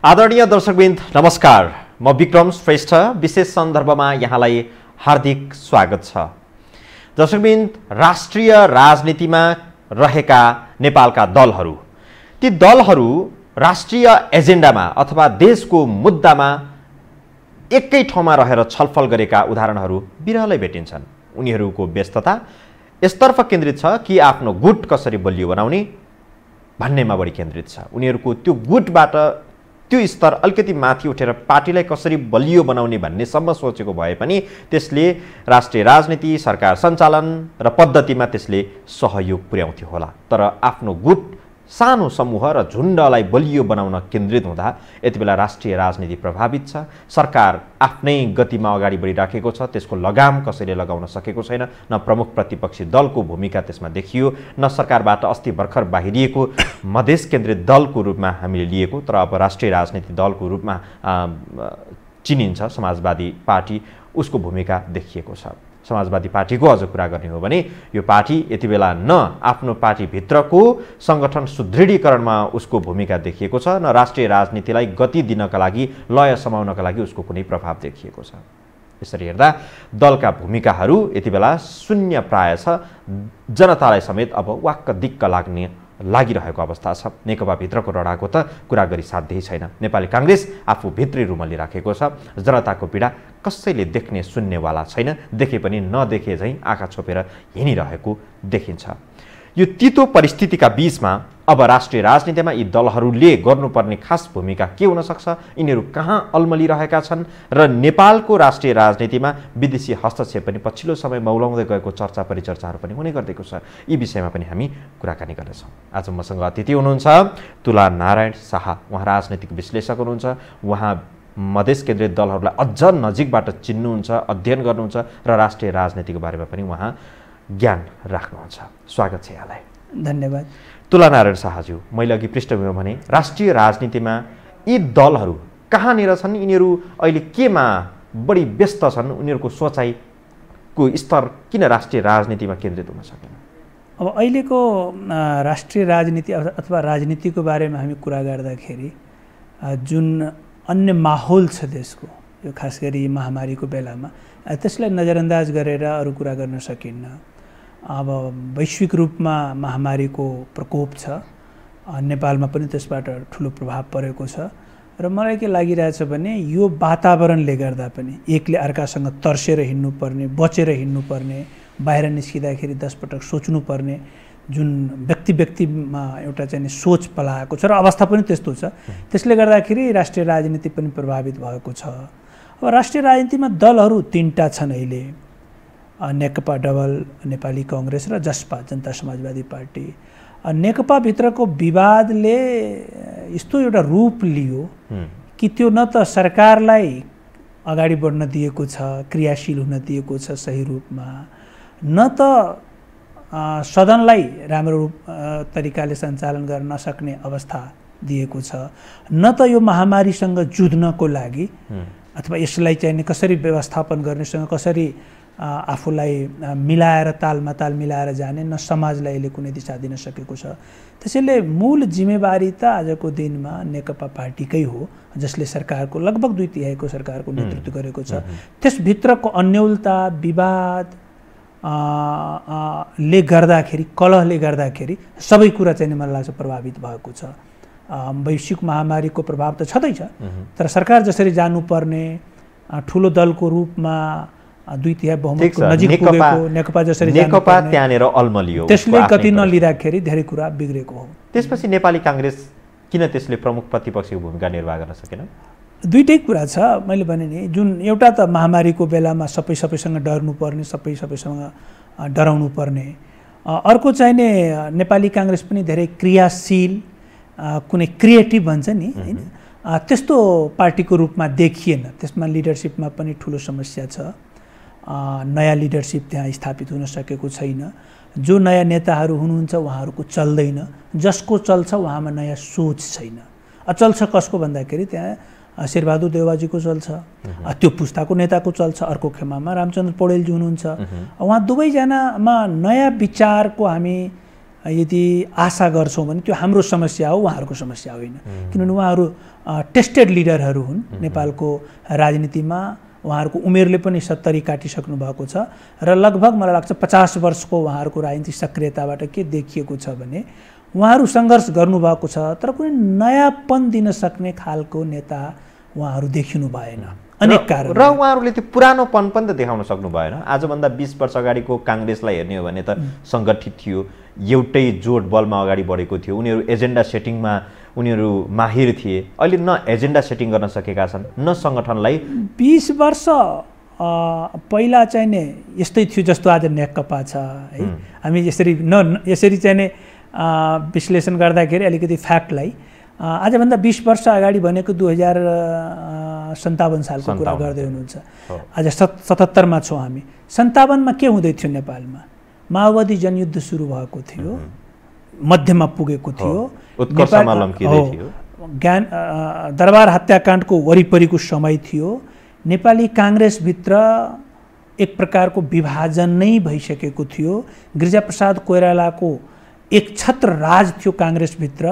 आदरणीय दर्शकवृन्द नमस्कार। म विक्रम श्रेष्ठ विशेष सन्दर्भमा यहाँलाई हार्दिक स्वागत छ। दर्शकवृन्द, राष्ट्रिय राजनीतिमा रहेका नेपालका दलहरू, ती दलहरू राष्ट्रिय एजेन्डामा अथवा देशको मुद्दामा एकै ठाउँमा रहेर छलफल गरेका उदाहरणहरू बिरलै भेटिन्छन्। उनीहरूको व्यस्तता यसतर्फ केन्द्रित छ कि आफ्नो गुट कसरी बलियो बनाउने भन्नेमा बढी केन्द्रित छ। उनीहरूको त्यो गुटबाट त्यो स्तर अलिकति माथि उठेर पार्टीलाई कसरी बलियो बनाउने भन्नेसम्म सोचेको भए पनि त्यसले राष्ट्रिय राजनीति, सरकार सञ्चालन र पद्धतिमा त्यसले सहयोग पुर्याउँथ्यो होला। तर आफ्नो गुट, सानो समूह र झुण्डलाई बलियो बनाउन केन्द्रित हुँदा यति बेला राष्ट्रिय राजनीति प्रभावित छ। सरकार आफ्नै गतिमा अगाडि बढिराखेको छ, त्यसको लगाम कसैले लगाउन सकेको छैन। न प्रमुख प्रतिपक्षी दलको भूमिका त्यसमा देखियो, न सरकारबाट अस्ति भर्खर बाहिरिएको मधेस केन्द्रित दलको रूपमा हामीले लिएको, तर अब राष्ट्रिय राजनीति दलको रूपमा चिनिन्छ समाजवादी पार्टी, उसको भूमिका देखिएको छ। समाजवादी पार्टीको अझ कुरा गर्ने हो भने यो पार्टी यति बेला न आफ्नो पार्टीभित्रको सङ्गठन सुदृढीकरणमा उसको भूमिका देखिएको छ, न राष्ट्रिय राजनीतिलाई गति दिनका लागि, लय समाउनका लागि उसको कुनै प्रभाव देखिएको छ। यसरी हेर्दा दलका भूमिकाहरू यति बेला शून्य प्राय छ। जनतालाई समेत अब वाक्क दिक्क लागिरहेको अवस्था छ। नेकपा भित्रको रडाको त कुरा गरी साध्यै छैन। नेपाली काङ्ग्रेस आफू भित्री रुमल्ली राखेको छ। जनताको पीडा कसैले देख्ने सुन्नेवाला छैन। देखे पनि नदेखे झैँ आँखा छोपेर हिँडिरहेको देखिन्छ। यो तितो परिस्थितिका बीचमा अब राष्ट्रिय राजनीतिमा यी दलहरूले गर्नुपर्ने खास भूमिका के हुन सक्छ, यिनीहरू कहाँ अल्मलिरहेका छन् र नेपालको राष्ट्रिय राजनीतिमा विदेशी हस्तक्षेप पनि पछिल्लो समय मौलाउँदै गएको चर्चा परिचर्चाहरू पनि हुने गर्दैको छ। यी विषयमा पनि हामी कुराकानी गर्नेछौँ। आज मसँग अतिथि हुनुहुन्छ तुला नारायण शाह। उहाँ राजनैतिक विश्लेषक हुनुहुन्छ। उहाँ मधेस केन्द्रित दलहरूलाई अझ नजिकबाट चिन्नुहुन्छ, अध्ययन गर्नुहुन्छ र राष्ट्रिय राजनीतिको बारेमा पनि उहाँ ज्ञान राख्नुहुन्छ। स्वागत छ यहाँलाई। धन्यवाद। तुला नारायण शाहज्यू, मैले अघि पृष्ठभूमिमा भने राष्ट्रिय राजनीतिमा यी दलहरू कहाँनिर छन्, यिनीहरू अहिले केमा बढी व्यस्त छन्, उनीहरूको सोचाइको स्तर किन राष्ट्रिय राजनीतिमा केन्द्रित हुन सकेन? अब अहिलेको राष्ट्रिय राजनीति अथवा राजनीतिको बारेमा हामी कुरा गर्दाखेरि जुन अन्य माहौल छ देशको, यो खास गरी महामारीको बेलामा, त्यसलाई नजरअन्दाज गरेर अरू कुरा गर्न सकिन्न। अब वैश्विक रूपमा महामारीको प्रकोप छ, नेपालमा पनि त्यसबाट ठुलो प्रभाव परेको छ र मलाई के लागिरहेछ भने यो वातावरणले गर्दा पनि एकले अर्कासँग तर्सेर हिँड्नुपर्ने, बचेर हिँड्नुपर्ने, बाहिर निस्किँदाखेरि 10 पटक सोच्नुपर्ने जुन व्यक्तिमा एउटा चाहिँ सोच पलाएको छ र अवस्था पनि त्यस्तो छ। त्यसले गर्दाखेरि राष्ट्रिय राजनीति पनि प्रभावित भएको छ। अब राष्ट्रिय राजनीतिमा दलहरू 3टा छन् अहिले, नेकपा डबल, नेपाली काङ्ग्रेस र जसपा, जनता समाजवादी पार्टी। नेकपा भित्रको विवादले यस्तो एउटा रूप लियो कि त्यो न त सरकारलाई अगाडि बढ्न दिएको छ, क्रियाशील हुन दिएको छ सही रूपमा, न त सदनलाई राम्रो तरिकाले सञ्चालन गर्न नसक्ने अवस्था दिएको छ, न त यो महामारीसँग जुझ्नको लागि अथवा यसलाई चाहिँ कसरी व्यवस्थापन गर्नेसँग कसरी आफूलाई मिलाएर ताल मिलाएर जाने, न समाजलाई यसले कुनै दिशा दिन सकेको छ। त्यसैले मूल जिम्मेवारी त आजको दिनमा नेकपा पार्टीकै हो, जसले सरकारको लगभग 2/3 सरकारको नेतृत्व गरेको छ। त्यसभित्रको अन्योलता, विवाद ले गर्दाखेरि, कलहले गर्दाखेरि सबै कुरा चाहिँ मलाई लाग्छ प्रभावित भएको छ। वैश्विक महामारीको प्रभाव त छँदैछ, तर सरकार जसरी जानुपर्ने, ठुलो दलको रूपमा 2/3 बहुमतको नजिक पुगेको नेकपा जसरी नेकपा त्यहाँनिर अल्मलियो, त्यसले गति नलिँदाखेरि धेरै कुरा बिग्रेको हो। त्यसपछि नेपाली काङ्ग्रेस किन त्यसले प्रमुख प्रतिपक्षीको भूमिका निर्वाह गर्न सकेन? दुईटै कुरा छ। मैले भने नि, जुन एउटा त महामारीको बेलामा सबैसँग डर्नुपर्ने, सबैसँग डराउनु पर्ने, अर्को चाहिँ नि नेपाली काङ्ग्रेस पनि धेरै क्रियाशील, कुनै क्रिएटिभ भन्छ नि हैन, त्यस्तो पार्टीको रूपमा देखिएन। त्यसमा लिडरसिपमा पनि ठुलो समस्या छ। नयाँ लिडरसिप त्यहाँ स्थापित हुन सकेको छैन। जो नयाँ नेताहरू हुनुहुन्छ उहाँहरूको चल्दैन, जसको चल्छ उहाँमा नयाँ सोच छैन। चल्छ कसको भन्दाखेरि त्यहाँ शेरबहादुर देउवाजीको चल्छ, त्यो पुस्ताको नेताको चल्छ, अर्को खेमामा रामचन्द्र पौडेलजी हुनुहुन्छ। उहाँ दुवैजनामा नयाँ विचारको हामी यदि आशा गर्छौँ भने त्यो हाम्रो समस्या हो, उहाँहरूको समस्या होइन। किनभने उहाँहरू टेस्टेड लिडरहरू हुन् नेपालको राजनीतिमा। उहाँहरूको उमेरले पनि 70 काटिसक्नु भएको छ र लगभग मलाई लाग्छ 50 वर्षको उहाँहरूको राजनीतिक सक्रियताबाट के देखिएको छ भने उहाँहरू सङ्घर्ष गर्नुभएको छ, तर कुनै नयाँपन दिन सक्ने खालको नेता उहाँहरू देखिनु भएन अनेक कारण। र उहाँहरूले त्यो पुरानोपन पनि त देखाउन सक्नु भएन। आजभन्दा 20 वर्ष अगाडिको काङ्ग्रेसलाई हेर्ने हो भने त सङ्गठित थियो, एउटै जोड बलमा अगाडि बढेको थियो, उनीहरू एजेन्डा सेटिङमा उनीहरू माहिर थिए। अहिले न एजेन्डा सेटिङ गर्न सकेका छन्, न सङ्गठनलाई। 20 वर्ष पहिला चाहिँ नि यस्तै थियो जस्तो आज नेकपा छ है। हामी यसरी चाहिँ नि विश्लेषण गर्दाखेरि अलिकति फ्याक्टलाई आजभन्दा 20 वर्ष अगाडि भनेको 2057 सालको कुरा गर्दै हुनुहुन्छ। आज 77 मा छौँ हामी। 57 मा के हुँदै थियो नेपालमा? माओवादी जनयुद्ध सुरु भएको थियो, मध्यमा पुगेको थियो, दरबार हत्याकाण्डको वरिपरिको समय थियो। नेपाली काङ्ग्रेसभित्र एक प्रकारको विभाजन नै भइसकेको थियो। गिरिजाप्रसाद कोइरालाको एक छत्र राज थियो काङ्ग्रेसभित्र।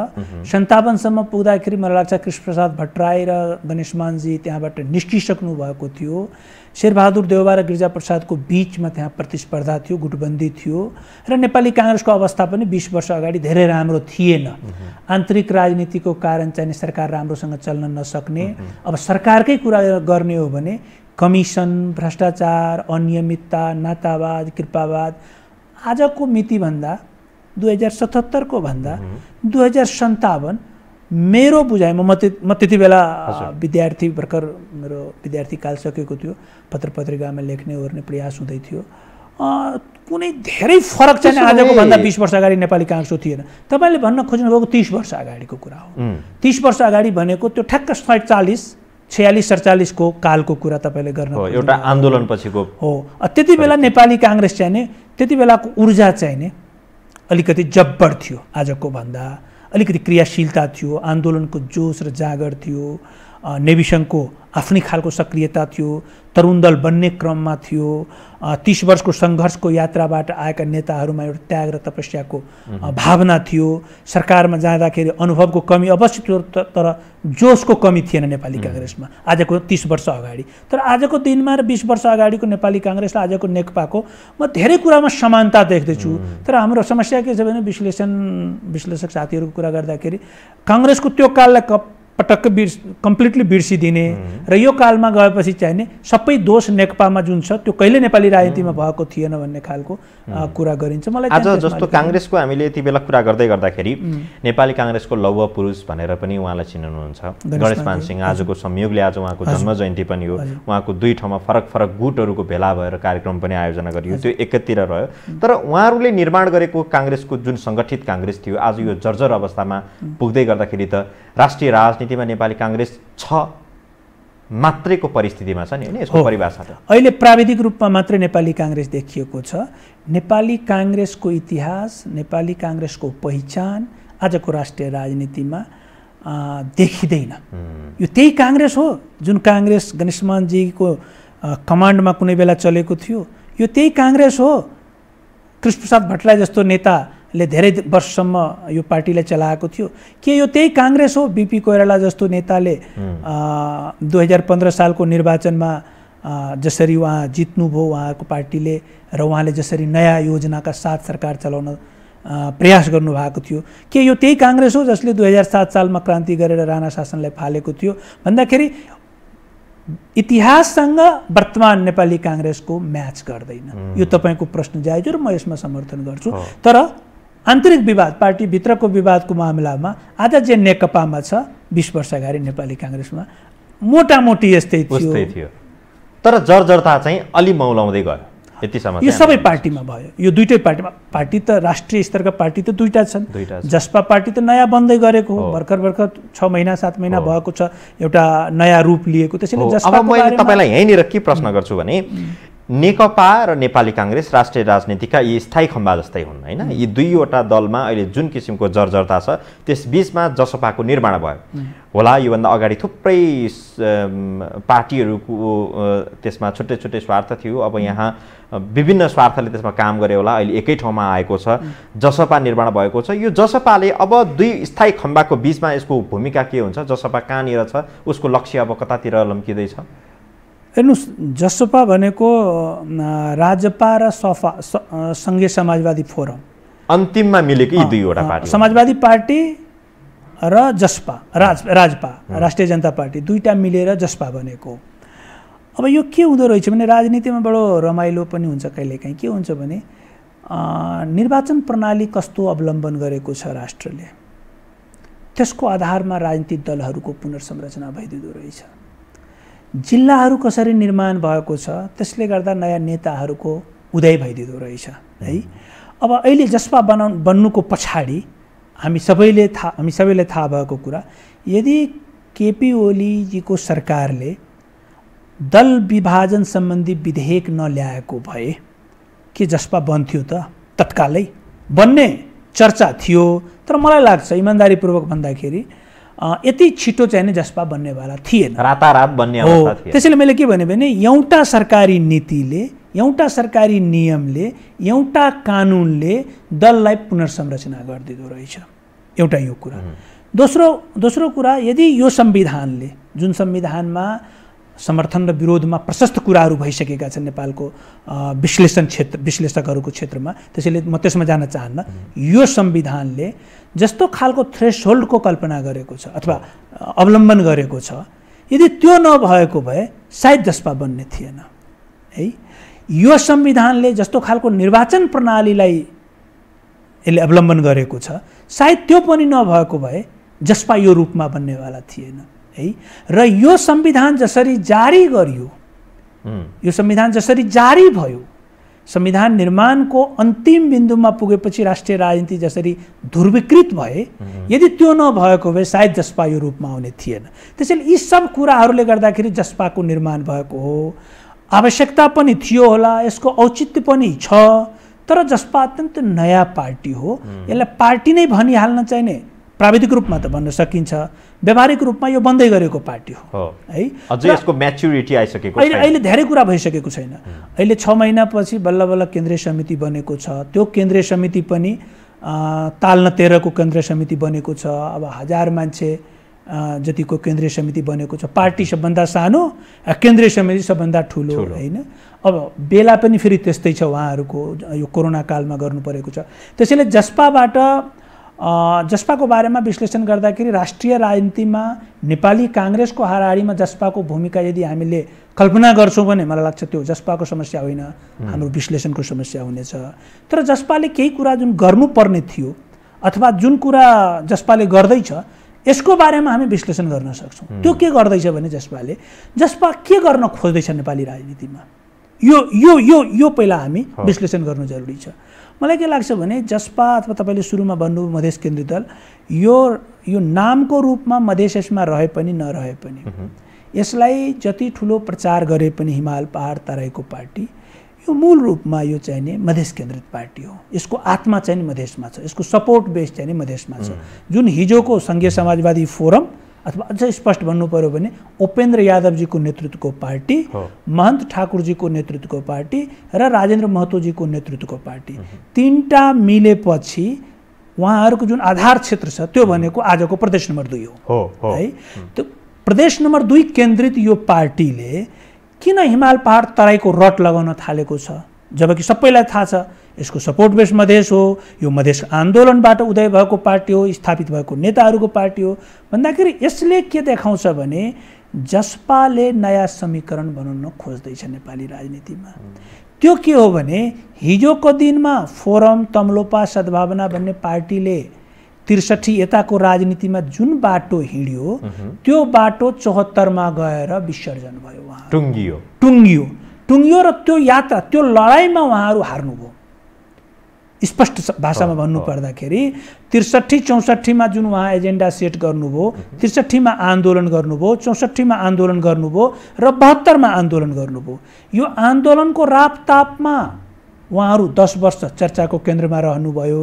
57 सम्म पुग्दाखेरि मलाई लाग्छ कृष्णप्रसाद भट्टराई र गणेशमानजी त्यहाँबाट निस्किसक्नु भएको थियो। शेरबहादुर देउवा र गिरिजाप्रसादको बिचमा त्यहाँ प्रतिस्पर्धा थियो, गुटबन्दी थियो र नेपाली काङ्ग्रेसको अवस्था पनि 20 वर्ष अगाडि धेरै राम्रो थिएन। आन्तरिक राजनीतिको कारण चाहिँ सरकार राम्रोसँग चल्न नसक्ने। अब सरकारकै कुरा गर्ने हो भने कमिसन, भ्रष्टाचार, अनियमितता, नातावाद, कृपावाद आजको मितिभन्दा 2077 को भन्दा 2057 मेरो बुझाइमा म त्यति बेला विद्यार्थी भर्खर मेरो विद्यार्थी काल सकेको थियो, पत्र पत्रिकामा लेख्ने ओर्ने प्रयास हुँदै थियो। कुनै धेरै फरक चाहिँ आजको भन्दा 20 वर्ष अगाडि नेपाली काङ्ग्रेसको थिएन। तपाईँले भन्न खोज्नुभएको 30 वर्ष अगाडिको कुरा हो। 30 वर्ष अगाडि भनेको त्यो ठ्याक्क 46 को कालको कुरा तपाईँले गर्न एउटा आन्दोलन पछिको हो। त्यति बेला नेपाली काङ्ग्रेस चाहिँ नि त्यति बेलाको ऊर्जा चाहिँ नि अलिकति जब्बर थियो, आजको भन्दा अलिकति क्रियाशीलता थियो, आन्दोलनको जोस र जागर थियो, नेविसङ्घको आफ्नै खालको सक्रियता थियो, तरुण दल बन्ने क्रममा थियो। 30 वर्षको सङ्घर्षको यात्राबाट आएका नेताहरूमा एउटा त्याग र तपस्याको भावना थियो। सरकारमा जाँदाखेरि अनुभवको कमी अवश्य थियो, तर जोसको कमी थिएन नेपाली काङ्ग्रेसमा आजको 30 वर्ष अगाडि। तर आजको दिनमा र 20 वर्ष अगाडिको नेपाली काङ्ग्रेस र आजको नेकपाको म धेरै कुरामा समानता देख्दछु। तर हाम्रो समस्या के छ भने विश्लेषक साथीहरूको कुरा गर्दाखेरि काङ्ग्रेसको त्यो काललाई पटक्क कम्प्लिटली बिर्सिदिने र यो कालमा गएपछि चाहिने सबै दोष नेकपामा जुन छ त्यो कहिले नेपाली राजनीतिमा भएको थिएन भन्ने खालको कुरा गरिन्छ। मलाई आज जस्तो काङ्ग्रेसको हामीले यति बेला कुरा गर्दै गर्दाखेरि नेपाली काङ्ग्रेसको लौह पुरुष भनेर पनि उहाँलाई चिन्नुहुन्छ गणेशमान सिंह। आजको संयोगले आज उहाँको जन्म जयन्ती पनि हो। उहाँको दुई ठाउँमा फरक फरक गुटहरूको भेला भएर कार्यक्रम पनि आयोजना गरियो, त्यो एकतिर रह्यो। तर उहाँहरूले निर्माण गरेको काङ्ग्रेसको जुन सङ्गठित काङ्ग्रेस थियो आज यो जर्जर अवस्थामा पुग्दै गर्दाखेरि त राष्ट्रिय राजनीतिमा नेपाली काङ्ग्रेस छ मात्रैको परिस्थितिमा छ नि हैन? यसको परिभाषा त अहिले प्राविधिक रूपमा मात्रै नेपाली काङ्ग्रेस देखिएको छ। नेपाली काङ्ग्रेसको इतिहास, नेपाली काङ्ग्रेसको पहिचान आजको राष्ट्रिय राजनीतिमा देखिँदैन। यो त्यही काङ्ग्रेस हो जुन काङ्ग्रेस गणेशमानजीको कमान्डमा कुनै बेला चलेको थियो। यो त्यही काङ्ग्रेस हो कृष्णप्रसाद भट्टराई जस्तो नेताले धेरै वर्षसम्म यो पार्टीलाई चलाएको थियो। के यो त्यही काङ्ग्रेस हो बीपी कोइराला जस्तो नेताले 2015 सालको निर्वाचनमा जसरी उहाँ जित्नुभयो उहाँको पार्टीले र उहाँले जसरी नयाँ योजनाका साथ सरकार चलाउन प्रयास गर्नुभएको थियो? के यो त्यही काङ्ग्रेस हो जसले 2007 सालमा क्रान्ति गरेर राणा शासनलाई फालेको थियो? भन्दाखेरि इतिहाससँग वर्तमान नेपाली काङ्ग्रेसको म्याच गर्दैन। यो तपाईँको प्रश्न जायज हो र म यसमा समर्थन गर्छु। तर आन्तरिक विवाद, पार्टीभित्रको विवादको मामलामा आज जे नेकपामा छ 20 वर्ष अगाडि नेपाली काङ्ग्रेसमा मोटामोटी यस्तै थियो। तर जर्जरता चाहिँ अलि मौलाउँदै गयो यतिसम्म। यो सबै पार्टीमा भयो। यो दुईटै पार्टीमा, पार्टी त राष्ट्रिय स्तरका पार्टी त दुईटा छन्। जसपा पार्टी त नयाँ बन्दै गरेको हो, भर्खर 6 महिना 7 महिना भएको छ, एउटा नयाँ रूप लिएको। त्यसैले जसपा मैले तपाईलाई यहीँनिर के प्रश्न गर्छु भने नेकपा र नेपाली काङ्ग्रेस राष्ट्रिय राजनीतिका यी स्थायी खम्बा जस्तै हुन् हैन। यी दुईवटा दलमा अहिले जुन किसिमको जर्जरता छ त्यस बीचमा जसपाको निर्माण भयो होला। योभन्दा अगाडि थुप्रै पार्टीहरूको त्यसमा छुट्टै छुट्टै स्वार्थ थियो। अब यहाँ विभिन्न स्वार्थले त्यसमा काम गरे होला। अहिले एकै ठाउँमा आएको छ, जसपा निर्माण भएको छ। यो जसपाले अब दुई स्थायी खम्बाको बीचमा यसको भूमिका के हुन्छ? जसपा कहाँनिर छ, उसको लक्ष्य अब कतातिर लम्किँदैछ? हेर्नुहोस्, जसपा भनेको राजपा र सपा सङ्घीय समाजवादी फोरम अन्तिममा मिलेको यी दुईवटा पार्टी, समाजवादी पार्टी र जसपा राजपा राष्ट्रिय जनता पार्टी दुईटा मिलेर जसपा बनेको। अब यो के हुँदो रहेछ भने राजनीतिमा बडो रमाइलो पनि हुन्छ कहिलेकाहीँ। के हुन्छ भने निर्वाचन प्रणाली कस्तो अवलम्बन गरेको छ राष्ट्रले, त्यसको आधारमा राजनीतिक दलहरूको पुनर्संरचना भइदिँदो रहेछ। जिल्लाहरू कसरी निर्माण भएको छ त्यसले गर्दा नयाँ नेताहरूको उदय भइदिँदो रहेछ है। अब अहिले जसपा बन्नुको पछाडि हामी सबैले थाहा भएको कुरा, यदि केपी ओलीजीको सरकारले दल विभाजन सम्बन्धी विधेयक नल्याएको भए के जसपा बन्थ्यो त? तत्कालै बन्ने चर्चा थियो, तर मलाई लाग्छ इमान्दारीपूर्वक भन्दाखेरि यति छिटो चाहिँ जसपा बन्नेवाला थिएन, रातारात बन्ने अवस्था थियो। त्यसैले मैले के भने एउटा सरकारी नीतिले, एउटा सरकारी नियमले, एउटा कानुनले दललाई पुनर्संरचना गरिदिँदो रहेछ। एउटा यो कुरा। दोस्रो कुरा, यदि यो संविधानले, जुन संविधानमा समर्थन र विरोधमा प्रशस्त कुराहरू भइसकेका छन् नेपालको विश्लेषकहरूको क्षेत्रमा, त्यसैले म त्यसमा जान चाहन्न, यो संविधानले जस्तो खालको थ्रेसहोल्डको कल्पना गरेको छ अथवा अवलम्बन गरेको छ, यदि त्यो नभएको भए सायद जसपा बन्ने थिएन है। यो संविधानले जस्तो खालको निर्वाचन प्रणालीलाई यसले अवलम्बन गरेको छ, सायद त्यो पनि नभएको भए जसपा यो रूपमा बन्नेवाला थिएन है। र यो संविधान जसरी जारी गरियो, यो संविधान जसरी जारी भयो, संविधान निर्माणको अन्तिम बिन्दुमा पुगेपछि राष्ट्रिय राजनीति जसरी ध्रुवीकृत भए, यदि त्यो नभएको भए सायद जसपा यो रूपमा आउने थिएन। त्यसैले यी सब कुराहरूले गर्दाखेरि जसपाको निर्माण भएको हो। आवश्यकता पनि थियो होला, यसको औचित्य पनि छ, तर जसपा अत्यन्त नयाँ पार्टी हो। यसलाई पार्टी नै भनिहाल्न चाहिने, प्राविधिक रूपमा त भन्न सकिन्छ, व्यावहारिक रूपमा यो बन्दै गरेको पार्टी हो है। अझै यसको म्याच्युरिटी आइसकेको छैन, अहिले धेरै कुरा भइसकेको छैन। अहिले 6 महिनापछि बल्ल बल्ल केन्द्रीय समिति बनेको छ। त्यो केन्द्रीय समिति पनि ताल्न 13 को केन्द्रीय समिति बनेको छ। अब 1000 मान्छे जतिको केन्द्रीय समिति बनेको छ। पार्टी सबभन्दा सानो, केन्द्रीय समिति सबभन्दा ठुलो हैन। अब बेला पनि फेरि त्यस्तै छ उहाँहरूको, यो कोरोना कालमा गर्नु परेको छ। त्यसैले जसपाको बारेमा विश्लेषण गर्दाखेरि राष्ट्रिय राजनीतिमा नेपाली काङ्ग्रेसको हाराहारीमा जसपाको भूमिका यदि हामीले कल्पना गर्छौँ भने मलाई लाग्छ त्यो जसपाको समस्या होइन, हाम्रो विश्लेषणको समस्या हुनेछ। तर जसपाले केही कुरा जुन गर्नुपर्ने थियो अथवा जुन कुरा जसपाले गर्दैछ यसको बारेमा हामी विश्लेषण गर्न सक्छौँ। त्यो के गर्दैछ भने जसपा के गर्न खोज्दैछ नेपाली राजनीतिमा, यो पहिला हामी विश्लेषण गर्नु जरुरी छ। मलाई के लाग्छ भने जसपा अथवा तपाईँले सुरुमा भन्नुभयो मधेस केन्द्रित दल, यो नामको रूपमा मधेस यसमा रहे पनि नरहे पनि, यसलाई जति ठुलो प्रचार गरे पनि हिमाल पहाड तराईको पार्टी, यो मूल रूपमा यो चाहिने मधेस केन्द्रित पार्टी हो। यसको आत्मा चाहिँ मधेसमा छ, यसको सपोर्ट बेस चाहिँ मधेसमा छ। जुन हिजोको सङ्घीय समाजवादी फोरम अथवा अझ स्पष्ट भन्नु पर्यो भने उपेन्द्र यादवजीको नेतृत्वको पार्टी, महन्त ठाकुरजीको नेतृत्वको पार्टी र राजेन्द्र महतोजीको नेतृत्वको पार्टी, तीनटा मिलेपछि उहाँहरूको जुन आधार क्षेत्र छ त्यो भनेको आजको प्रदेश नम्बर 2 हो है। त्यो प्रदेश नम्बर 2 केन्द्रित यो पार्टीले किन हिमाल पहाड तराईको रट लगाउन थालेको छ, जबकि सबैलाई थाहा छ यसको सपोर्ट बेस मधेस हो, यो मधेस आन्दोलनबाट उदय भएको पार्टी हो, स्थापित भएको नेताहरूको पार्टी हो भन्दाखेरि यसले के देखाउँछ भने जसपाले नयाँ समीकरण बनाउन खोज्दैछ नेपाली राजनीतिमा। त्यो के हो भने हिजोको दिनमा फोरम, तमलोपा, सद्भावना भन्ने पार्टीले 63 यताको राजनीतिमा जुन बाटो हिँड्यो त्यो बाटो 74 मा गएर विसर्जन भयो, उहाँ टुङ्गियो र त्यो यात्रा, त्यो लडाइँमा उहाँहरू हार्नुभयो। स्पष्ट भाषामा भन्नु पर्दाखेरि 63-64 मा जुन उहाँ एजेन्डा सेट गर्नुभयो, 63 मा आन्दोलन गर्नुभयो, 64 मा आन्दोलन गर्नुभयो र 72 मा आन्दोलन गर्नुभयो। यो आन्दोलनको रापतापमा उहाँहरू 10 वर्ष चर्चाको केन्द्रमा रहनुभयो,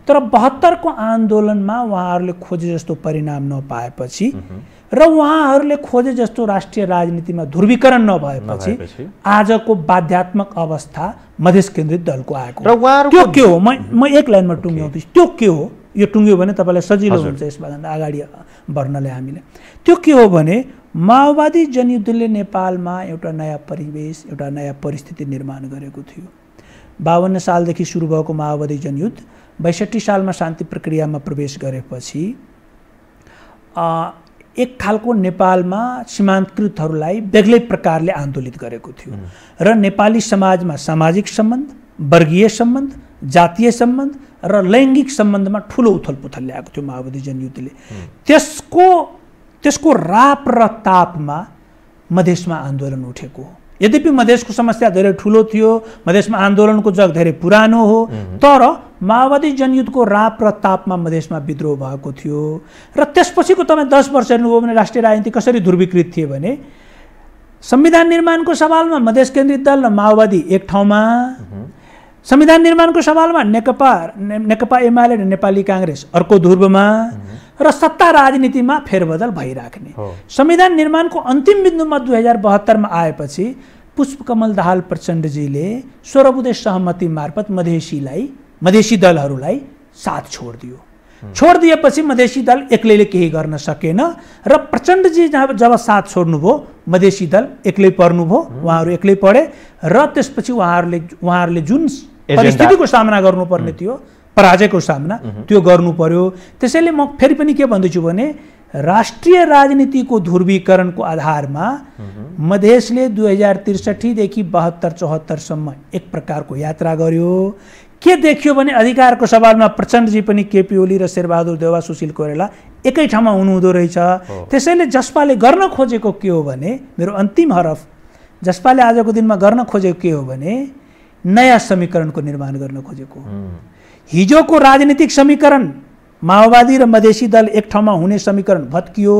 तर 72 को आन्दोलनमा उहाँहरूले खोजे जस्तो परिणाम नपाएपछि र उहाँहरूले खोजे जस्तो राष्ट्रिय राजनीतिमा ध्रुवीकरण नभएपछि आजको बाध्यात्मक अवस्था मधेस केन्द्रित दलको आएको। त्यो के हो? म एक लाइनमा टुङ्ग्याउँदैछु, त्यो के हो? यो टुङ्ग्यो भने तपाईँलाई सजिलो हुन्छ यसभन्दा अगाडि बढ्नले हामीले। त्यो के हो भने माओवादी जनयुद्धले नेपालमा एउटा नयाँ परिवेश, एउटा नयाँ परिस्थिति निर्माण गरेको थियो। 52 सालदेखि सुरु भएको माओवादी जनयुद्ध 62 सालमा शान्ति प्रक्रियामा प्रवेश गरेपछि एक खालको नेपालमा सीमान्तकृतहरूलाई बेग्लै प्रकारले आन्दोलित गरेको थियो र नेपाली समाजमा सामाजिक सम्बन्ध, वर्गीय सम्बन्ध, जातीय सम्बन्ध र लैङ्गिक सम्बन्धमा ठुलो उथलपुथल ल्याएको थियो माओवादी जनयुद्धले। त्यसको राप र तापमा मधेसमा आन्दोलन उठेको हो। यद्यपि मधेसको समस्या धेरै ठुलो थियो, मधेसमा आन्दोलनको जग धेरै पुरानो हो, तर माओवादी जनयुद्धको राप र तापमा मधेसमा विद्रोह भएको थियो। र त्यसपछिको तपाईँ 10 वर्ष हेर्नुभयो भने राष्ट्रिय राजनीति कसरी ध्रुवीकृत थिए भने संविधान निर्माणको सवालमा मधेस केन्द्रित दल र माओवादी एक ठाउँमा, संविधान निर्माणको सवालमा नेकपा एमाले र नेपाली काङ्ग्रेस अर्को ध्रुवमा र सत्ता राजनीतिमा फेरबदल भइराख्ने। संविधान निर्माणको अन्तिम बिन्दुमा 2072 मा आएपछि पुष्पकमल दाहाल प्रचण्डजीले सर्वोदय सहमति मार्फत मधेसी दलहरूलाई साथ छोडिदियो। छोडिदिएपछि मधेसी दल एक्लैले केही गर्न सकेन र प्रचण्डजी जब साथ छोड्नुभयो मधेसी दल एक्लै पर्नुभयो, उहाँहरू एक्लै पढे र त्यसपछि उहाँहरूले जुन परिस्थितिको सामना गर्नुपर्ने थियो, पराजयको सामना, त्यो गर्नु पर्यो। त्यसैले म फेरि पनि के भन्दैछु भने राष्ट्रिय राजनीतिको ध्रुवीकरणको आधारमा मधेसले 2063 देखि 72-74 सम्म एक प्रकारको यात्रा गर्यो। के देखियो भने अधिकारको सवालमा प्रचण्डजी पनि केपी ओली र शेरबहादुर देउवा, सुशील कोइराला एकै ठाउँमा हुनुहुँदो रहेछ। त्यसैले जसपाले गर्न खोजेको के हो भने, मेरो अन्तिम हरफ, जसपाले आजको दिनमा गर्न खोजेको के हो भने नयाँ समीकरणको निर्माण गर्न खोजेको। हिजोको राजनीतिक समीकरण माओवादी र मधेसी दल एक ठाउँमा हुने समीकरण भत्कियो।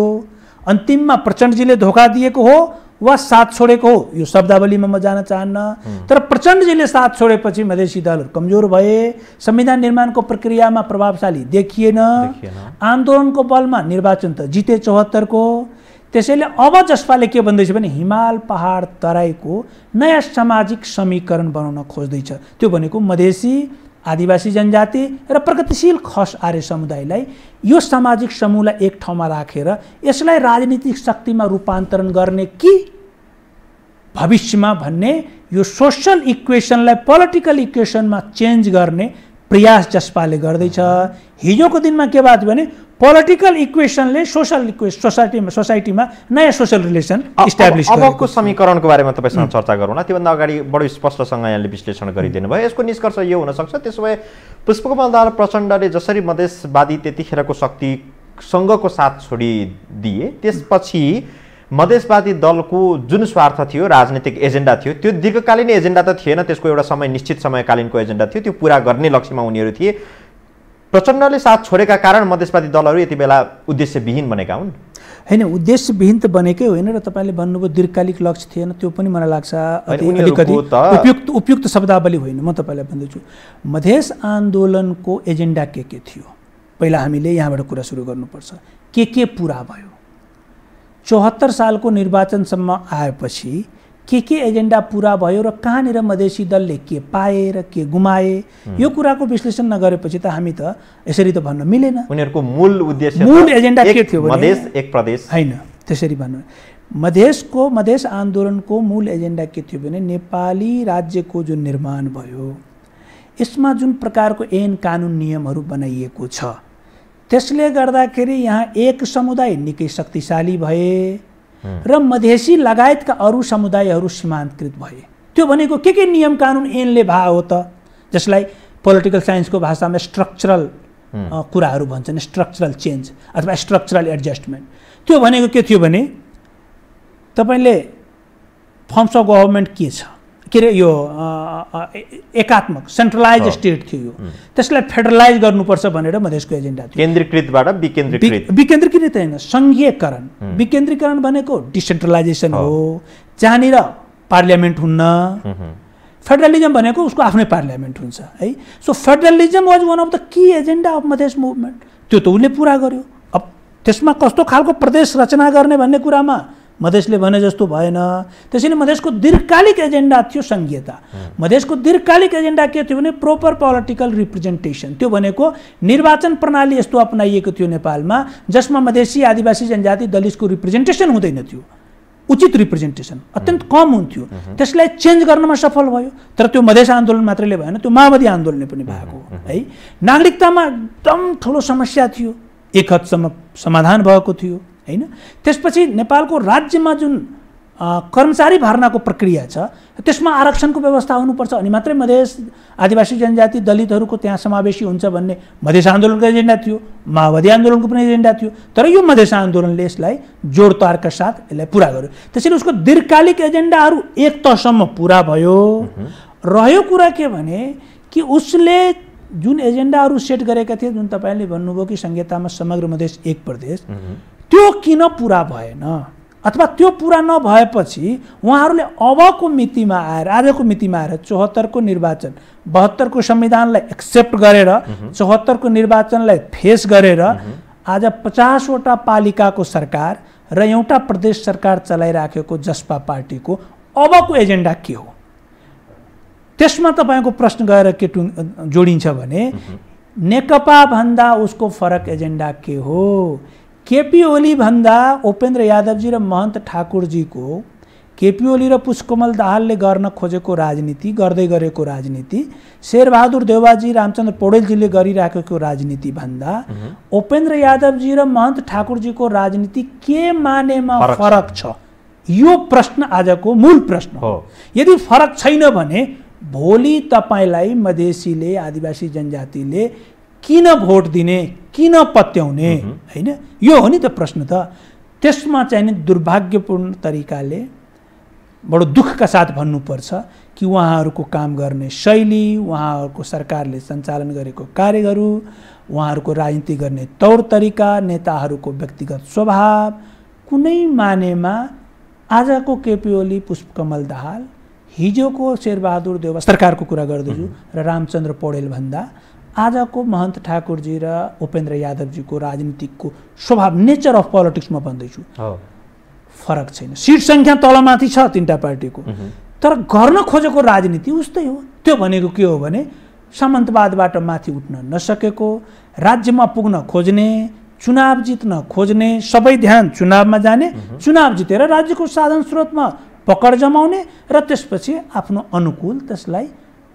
अन्तिममा प्रचण्डजीले धोका दिएको हो वा साथ छोडेको हो, यो शब्दावलीमा म जान चाहन्न, तर प्रचण्डजीले साथ छोडेपछि मधेसी दलहरू कमजोर भए, संविधान निर्माणको प्रक्रियामा प्रभावशाली देखिएन, आन्दोलनको बलमा निर्वाचन त जिते 74 को। त्यसैले अब जसपाले के भन्दैछ भने हिमाल पहाड तराईको नयाँ सामाजिक समीकरण बनाउन खोज्दैछ। त्यो भनेको मधेसी, आदिवासी जनजाति र प्रगतिशील खस आर्य समुदायलाई, यो सामाजिक समूहलाई एक ठाउँमा राखेर यसलाई राजनीतिक शक्तिमा रूपान्तरण गर्ने कि भविष्यमा भन्ने यो सोशल इक्वेसनलाई पोलिटिकल इक्वेसनमा चेन्ज गर्ने प्रयास जसपाले गर्दैछ। हिजोको दिनमा के बात भने पोलिटिकल इक्वेसनले सोसाइटीमा नयाँ सोशल रिलेसन इस्टाब्लिस गरेको। अबको समीकरणको बारेमा तपाईँसँग चर्चा गरौँला। त्योभन्दा अगाडि बडो स्पष्टसँग यहाँले विश्लेषण गरिदिनु भयो। यसको निष्कर्ष यो हुनसक्छ, त्यसो भए पुष्पकमल दाहाल प्रचण्डले जसरी मधेसवादी त्यतिखेरको शक्तिसँगको साथ छोडिदिए, त्यसपछि मधेसवादी दलको जुन स्वार्थ थियो, राजनीतिक एजेन्डा थियो, त्यो दीर्घकालीन एजेन्डा त थिएन, त्यसको एउटा निश्चित समयकालीनको एजेन्डा थियो, त्यो पुरा गर्ने लक्ष्यमा उनीहरू थिए। प्रचण्डले साथ छोडेका कारण मधेसवादी दलहरू यति बेला उद्देश्यविहीन बनेका हुन्? होइन, उद्देश्यविहीन त बनेकै होइन र तपाईँले भन्नुभयो दीर्घकालिक लक्ष्य थिएन, त्यो पनि मलाई लाग्छ अलिकति उपयुक्त शब्दावली होइन। म तपाईँलाई भन्दैछु मधेस आन्दोलनको एजेन्डा के थियो, पहिला हामीले यहाँबाट कुरा सुरु गर्नुपर्छ। के पुरा भयो? 74 सालको निर्वाचनसम्म आएपछि के एजेन्डा पुरा भयो र कहाँनिर मधेसी दलले के पाए र के गुमाए, यो कुराको विश्लेषण नगरेपछि त हामी त यसरी त भन्न मिलेन। उनीहरूको मूल उद्देश्य, मूल एजेन्डा के थियो भने मधेस एक प्रदेश होइन, त्यसरी भन्नु। मधेस आन्दोलनको मूल एजेन्डा के थियो भने नेपाली राज्यको जुन निर्माण भयो, यसमा जुन प्रकारको ऐन कानुन नियमहरू बनाइएको छ, त्यसले गर्दाखेरि यहाँ एक समुदाय निकै शक्तिशाली भए र मधेसी लगायतका अरू समुदायहरू सीमान्तकृत भए। त्यो भनेको के नियम कानुन ऐनले भए हो त, जसलाई पोलिटिकल साइन्सको भाषामा स्ट्रक्चरल कुराहरू भन्छन्, स्ट्रक्चरल चेन्ज अथवा स्ट्रक्चरल एडजस्टमेन्ट। त्यो भनेको के थियो भने तपाईँले फर्म्स अफ गभर्मेन्ट के छ, के अरे यो एकात्मक सेन्ट्रलाइज स्टेट थियो यो, त्यसलाई फेडरलाइज गर्नुपर्छ भनेर मधेसको एजेन्डा थियो। केन्द्रीकृतबाट विकेन्द्रीकृत, विकेन्द्रीकृत होइन, सङ्घीयकरण। विकेन्द्रीकरण भनेको डिसेन्ट्रलाइजेसन हो, जहाँनिर पार्लियामेन्ट हुन्न। फेडरलिजम भनेको उसको आफ्नै पार्लियामेन्ट हुन्छ है। So federalism was one of the key agenda of Madhesh movement. त्यो त उसले पुरा गर्यो। अब त्यसमा कस्तो खालको प्रदेश रचना गर्ने भन्ने कुरामा मधेसले भने जस्तो भएन। त्यसैले मधेसको दीर्घकालिक एजेन्डा थियो सङ्घीयता। मधेसको दीर्घकालिक एजेन्डा के थियो भने प्रोपर पोलिटिकल रिप्रेजेन्टेसन। त्यो भनेको निर्वाचन प्रणाली यस्तो अपनाइएको थियो नेपालमा जसमा मधेसी, आदिवासी, जनजाति, दलितको रिप्रेजेन्टेसन हुँदैन थियो, उचित रिप्रेजेन्टेसन अत्यन्त कम हुन्थ्यो। त्यसलाई चेन्ज गर्नमा सफल भयो। तर त्यो मधेस आन्दोलन मात्रैले भएन, त्यो माओवादी आन्दोलनले पनि भएको है। नागरिकतामा एकदम ठुलो समस्या थियो, एक हदसम्म समाधान भएको थियो हैन। त्यसपछि नेपालको राज्यमा जुन कर्मचारी भर्नाको प्रक्रिया छ त्यसमा आरक्षणको व्यवस्था हुनुपर्छ, अनि मात्रै मधेस, आदिवासी, जनजाति, दलितहरूको त्यहाँ समावेशी हुन्छ भन्ने मधेस आन्दोलनको एजेन्डा थियो, माओवादी आन्दोलनको पनि एजेन्डा थियो। तर यो मधेस आन्दोलनले यसलाई जोडतोडका साथ यसलाई पुरा गर्यो। त्यसैले उसको दीर्घकालिक एजेन्डाहरू एक तहसम्म पुरा भयो। रह्यो कुरा के भने कि उसले जुन एजेन्डाहरू सेट गरेका थिए, जुन तपाईँले भन्नुभयो कि संहितामा समग्र मधेस एक प्रदेश, त्यो किन पुरा भएन, अथवा त्यो पुरा नभएपछि उहाँहरूले अबको मितिमा आएर, आजको मितिमा आएर 74 को निर्वाचन, 72 को संविधानलाई एक्सेप्ट गरेर 74 को निर्वाचनलाई फेस गरेर आज 50 वटा पालिकाको सरकार र एउटा प्रदेश सरकार चलाइराखेको जसपा पार्टीको अबको एजेन्डा के हो? त्यसमा तपाईँको प्रश्न गएर के जोडिन्छ भने नेकपा भन्दा उसको फरक एजेन्डा के हो? केपी ओली भन्दा उपेन्द्र यादवजी र महन्त ठाकुरजीको, केपी ओली र पुष्पकमल दाहालले गर्न खोजेको राजनीति, गर्दै गरेको राजनीति, शेरबहादुर देउवाजी, रामचन्द्र पौडेलजीले गरिराखेको राजनीति भन्दा उपेन्द्र यादवजी र महन्त ठाकुरजीको राजनीति के मानेमा फरक छ? यो प्रश्न आजको मूल प्रश्न हो। यदि फरक छैन भने भोलि तपाईलाई मधेसीले, आदिवासी, जनजातिले किन भोट दिने, किन पत्याउने हैन? यो हो नि त प्रश्न त। त्यसमा चाहिँ नि दुर्भाग्यपूर्ण तरिकाले बडो दुःखका साथ भन्नुपर्छ कि उहाँहरूको काम गर्ने शैली, उहाँहरूको सरकारले सञ्चालन गरेको कार्यहरू, उहाँहरूको राजनीति गर्ने तौर तरिका, नेताहरूको व्यक्तिगत स्वभाव कुनै मानेमा आजको केपी ओली, पुष्पकमल दाहाल, हिजोको शेरबहादुर देउवा, सरकारको कुरा गर्दैछु, र रामचन्द्र पौडेल भन्दा आजको महन्त ठाकुरजी र उपेन्द्र यादवजीको राजनीतिकको स्वभाव, नेचर अफ पोलिटिक्समा भन्दैछु, फरक छैन। सिट सङ्ख्या तलमाथि छ तीनटा पार्टीको, तर गर्न खोजेको राजनीति उस्तै हो। त्यो भनेको के हो भने सामन्तवादबाट माथि उठ्न नसकेको, राज्यमा पुग्न खोज्ने, चुनाव जित्न खोज्ने, सबै ध्यान चुनावमा जाने, चुनाव जितेर राज्यको साधन स्रोतमा पकड जमाउने र त्यसपछि आफ्नो अनुकूल त्यसलाई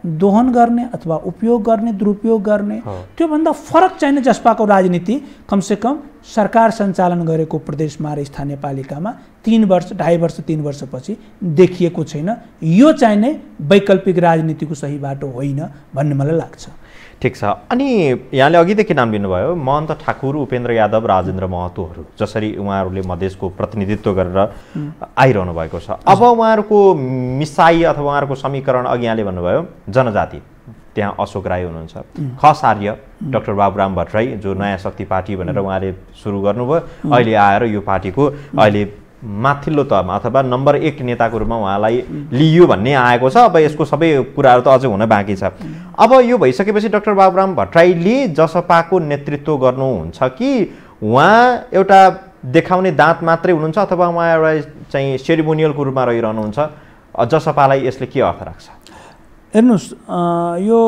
दोहन गर्ने अथवा उपयोग गर्ने, दुरुपयोग गर्ने। त्योभन्दा फरक चाहिने जसपाको राजनीति कमसेकम सरकार सञ्चालन गरेको प्रदेशमा र स्थानीय पालिकामा 3 वर्ष, 2.5 वर्ष, 3 वर्षपछि देखिएको छैन। यो चाहिने वैकल्पिक राजनीतिको सही बाटो होइन भन्ने मलाई लाग्छ। ठिक छ। अनि यहाँले अघिदेखि नाम लिनुभयो महन्त ठाकुर, उपेन्द्र यादव, राजेन्द्र महतोहरू, जसरी उहाँहरूले मधेसको प्रतिनिधित्व गरेर आइरहनु भएको छ। अब उहाँहरूको मिसाई अथवा उहाँहरूको समीकरण, अघि यहाँले भन्नुभयो जनजाति, त्यहाँ अशोक राई हुनुहुन्छ, खस आर्य डाक्टर बाबुराम भट्टराई, जो नयाँ शक्ति पार्टी भनेर उहाँले सुरु गर्नुभयो, अहिले आएर यो पार्टीको अहिले माथिल्लो तहमा अथवा नम्बर 1 नेताको रूपमा उहाँलाई लिइयो भन्ने आएको छ। अब यसको सबै कुराहरू त अझै हुन बाँकी छ। अब यो भइसकेपछि डाक्टर बाबुराम भट्टराईले जसपाको नेतृत्व गर्नुहुन्छ कि उहाँ एउटा देखाउने दाँत मात्रै हुनुहुन्छ, अथवा उहाँ एउटा चाहिँ सेरिमोनियलको रूपमा रहिरहनुहुन्छ? जसपालाई यसले के अर्थ राख्छ? हेर्नुहोस्, यो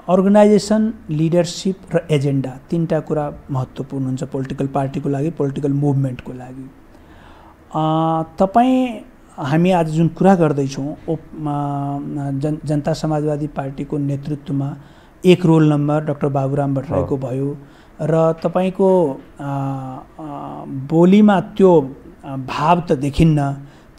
अर्गनाइजेसन, लिडरसिप र एजेन्डा तीनटा कुरा महत्त्वपूर्ण हुन्छ पोलिटिकल पार्टीको लागि, पोलिटिकल मुभमेन्टको लागि। हामी आज जुन कुरा गर्दैछौँ, जनता समाजवादी पार्टीको नेतृत्वमा एक रोल नम्बर डाक्टर बाबुराम भट्टराईको भयो र तपाईँको बोलीमा त्यो भाव त देखिन्न,